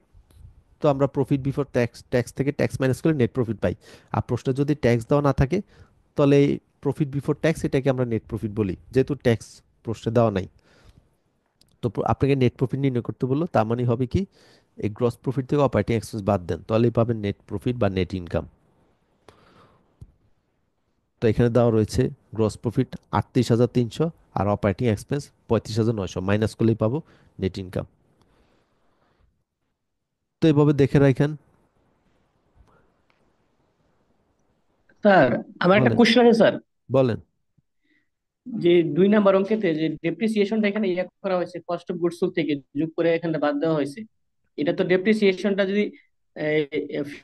তো আমরা প্রফিট বিফোর ট্যাক্স, ট্যাক্স থেকে ট্যাক্স মাইনাস করে নেট প্রফিট পাই। আর প্রশ্নে যদি ট্যাক্স দেওয়া না থাকে তাহলে প্রফিট বিফোর ট্যাক্স এটাকে আমরা নেট প্রফিট বলি, যেহেতু ট্যাক্স প্রশ্নে দেওয়া নাই। তো আপনাকে নেট প্রফিট নির্ণয় করতে বললো, তার মানে হবে কি এই গ্রস প্রফিট থেকে অপারেটিং এক্সপেন্স বাদ দেন, তাহলেই পাবেন নেট প্রফিট বা নেট ইনকাম। তো এখানে দেওয়া রয়েছে গ্রস প্রফিট 38,300 আর অপারেটিং এক্সপেন্স 35,900, মাইনাস করলেই পাবো নেট ইনকাম। তো এভাবে দেখে রাখেন। স্যার, আমার একটা বলেন, কোশ্চেন আছে স্যার। বলেন। যে 2 নাম্বার অঙ্কেতে যে ডেপ্রিসিয়েশনটা এখানে ইয়ে করা হয়েছে, কস্ট অফ গুডস সোল্ড থেকে যোগ করে এখানে বাদ দেওয়া হয়েছে। এটা তো ডেপ্রিসিয়েশনটা যদি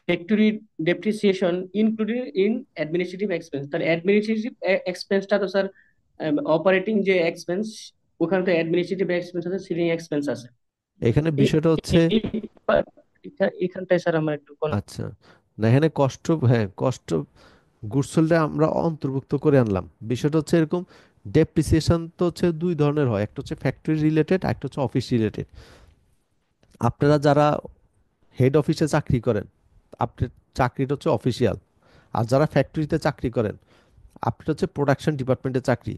factory depreciation included in administrative expense, তাহলে অ্যাডমিনিস্ট্রেটিভ এক্সপেন্সটা তো স্যার অপারেটিং যে এক্সপেন্স, ওখানে তো অ্যাডমিনিস্ট্রেটিভ এক্সপেন্স আছে, সিলিং এক্সপেন্স আছে। এখানে এই বিষয়টা হচ্ছে, এই part- এখানটায় স্যার আমার একটু আচ্ছা, না এখানে কষ্ট, হ্যাঁ কষ্ট গুডস সোল্ডে আমরা অন্তর্ভুক্ত করে আনলাম। বিষয়টা হচ্ছে এরকম, ডেপ্রিসিয়েশন তো হচ্ছে দুই ধরনের হয়, একটা হচ্ছে ফ্যাক্টরি রিলেটেড, একটা হচ্ছে অফিস রিলেটেড। আপনারা যারা হেড অফিসে চাকরি করেন, আপনার চাকরিটা হচ্ছে অফিসিয়াল। আর যারা ফ্যাক্টরিতে চাকরি করেন, আপনার হচ্ছে প্রোডাকশন ডিপার্টমেন্টে চাকরি।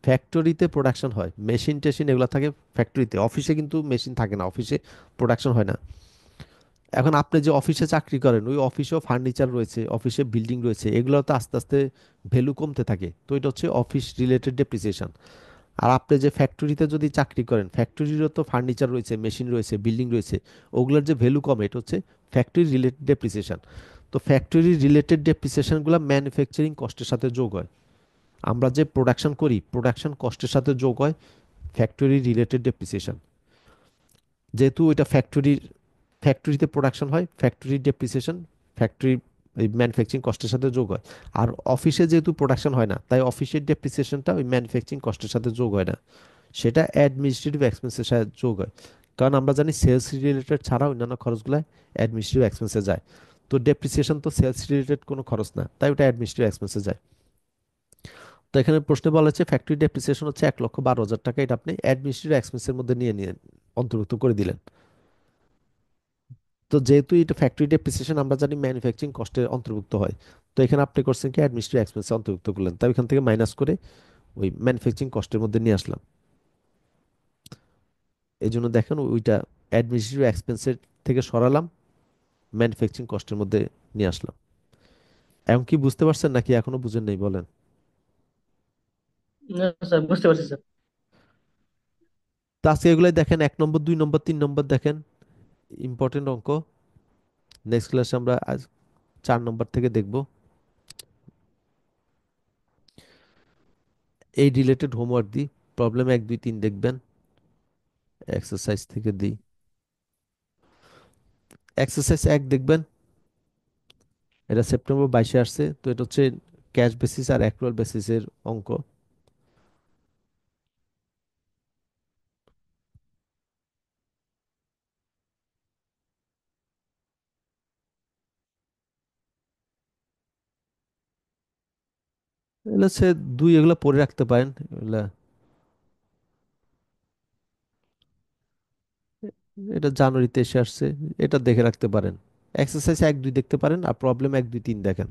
ফ্যাক্টরিতে প্রোডাকশন হয়, মেশিন টেশিন এগুলো থাকে ফ্যাক্টরিতে, অফিসে কিন্তু মেশিন থাকে না, অফিসে প্রোডাকশন হয় না। এখন আপনি যে অফিসে চাকরি করেন, ওই অফিসেও ফার্নিচার রয়েছে, অফিসে বিল্ডিং রয়েছে, এগুলো তো আস্তে আস্তে ভ্যালু কমতে থাকে, তো এটা হচ্ছে অফিস রিলেটেড ডেপ্রিসিয়েশন। আর আপনি যে ফ্যাক্টরিতে যদি চাকরি করেন, ফ্যাক্টরিরও তো ফার্নিচার রয়েছে, মেশিন রয়েছে, বিল্ডিং রয়েছে, ওগুলোর যে ভ্যালু কমে, এটা হচ্ছে ফ্যাক্টরি রিলেটেড ডেপ্রিসিয়েশন। তো ফ্যাক্টরি রিলেটেড ডেপ্রিসিয়েশনগুলো ম্যানুফ্যাকচারিং কস্টের সাথে যোগ হয়। আমরা যে প্রোডাকশন করি, প্রোডাকশন কস্টের সাথে যোগ হয় ফ্যাক্টরি রিলেটেড ডেপ্রিসিয়েশন। যেহেতু এটা ফ্যাক্টরিতে প্রোডাকশন হয়, ফ্যাক্টরি ডেপ্রিসিয়েশন ফ্যাক্টরি এই ম্যানুফ্যাকচারিং কস্টের সাথে যোগ হয়। আর অফিসে যেহেতু প্রোডাকশন হয় না, তাই অফিসের ডেপ্রিসিয়েশনটা ওই ম্যানুফ্যাকচারিং কস্টের সাথে যোগ হয় না, সেটা অ্যাডমিনিস্ট্রেটিভ এক্সপেন্সের সাথে যোগ হয়। কারণ আমরা জানি সেলস রিলেটেড ছাড়া অন্যান্য খরচগুলো অ্যাডমিনিস্ট্রেটিভ এক্সপেন্সে যায়। তো ডেপ্রিসিয়েশন তো সেলস রিলেটেড কোনো খরচ না, তাই ওটা অ্যাডমিনিস্ট্রেটিভ এক্সপেন্সে যায়। তো এখানে প্রশ্নে বলা হচ্ছে ফ্যাক্টরি ডেপ্রিসিয়েশন হচ্ছে 1,12,000 টাকা, এটা আপনি অ্যাডমিনিস্ট্রেটিভ এক্সপেন্সের মধ্যে নিয়ে নিয়ে অন্তর্ভুক্ত করে দিলেন। তো যেহেতু এটা ফ্যাক্টরি ডেপ্রিসিয়েশন আমরা জানি ম্যানুফ্যাকচারিং কস্টের অন্তর্ভুক্ত হয়, তো এখানে আপনি করছেন কি অ্যাডমিনিস্ট্রেটিভ এক্সপেন্সে অন্তর্ভুক্ত করলেন, তাই এখান থেকে মাইনাস করে ওই ম্যানুফ্যাকচারিং কস্টের মধ্যে নিয়ে আসলাম। এই জন্য দেখেন ওইটা অ্যাডমিনিস্ট্রেটিভ এক্সপেন্সের থেকে সরালাম, ম্যানুফ্যাকচারিং কস্টের মধ্যে নিয়ে আসলাম। এখন কি বুঝতে পারছেন নাকি এখনো বুঝেন নাই বলেন? না স্যার, বুঝতে পারছি স্যার। তো আজকে এগুলাই দেখেন, 1 নম্বর, 2 নম্বর, 3 নম্বর দেখেন, ইম্পর্টেন্ট অঙ্ক। নেক্সট ক্লাসে আমরা আজ 4 নম্বর থেকে দেখব। এই রিলেটেড হোমওয়ার্ক দিই, প্রবলেম 1, 2, 3 দেখবেন, এক্সারসাইজ থেকে দিই। এক্সারসাইজ 1 দেখবেন, এটা সেপ্টেম্বর 22-এ আসছে, তো এটা হচ্ছে ক্যাশ বেসিস আর অ্যাক্রুয়াল বেসিসের অঙ্ক। এগুলো হচ্ছে দুই, এগুলো পড়ে রাখতে পারেন এগুলা। এটা জানুয়ারিতে এসে আসছে, এটা দেখে রাখতে পারেন। এক্সারসাইজ 1, 2 দেখতে পারেন, আর প্রবলেম 1, 2, 3 দেখেন।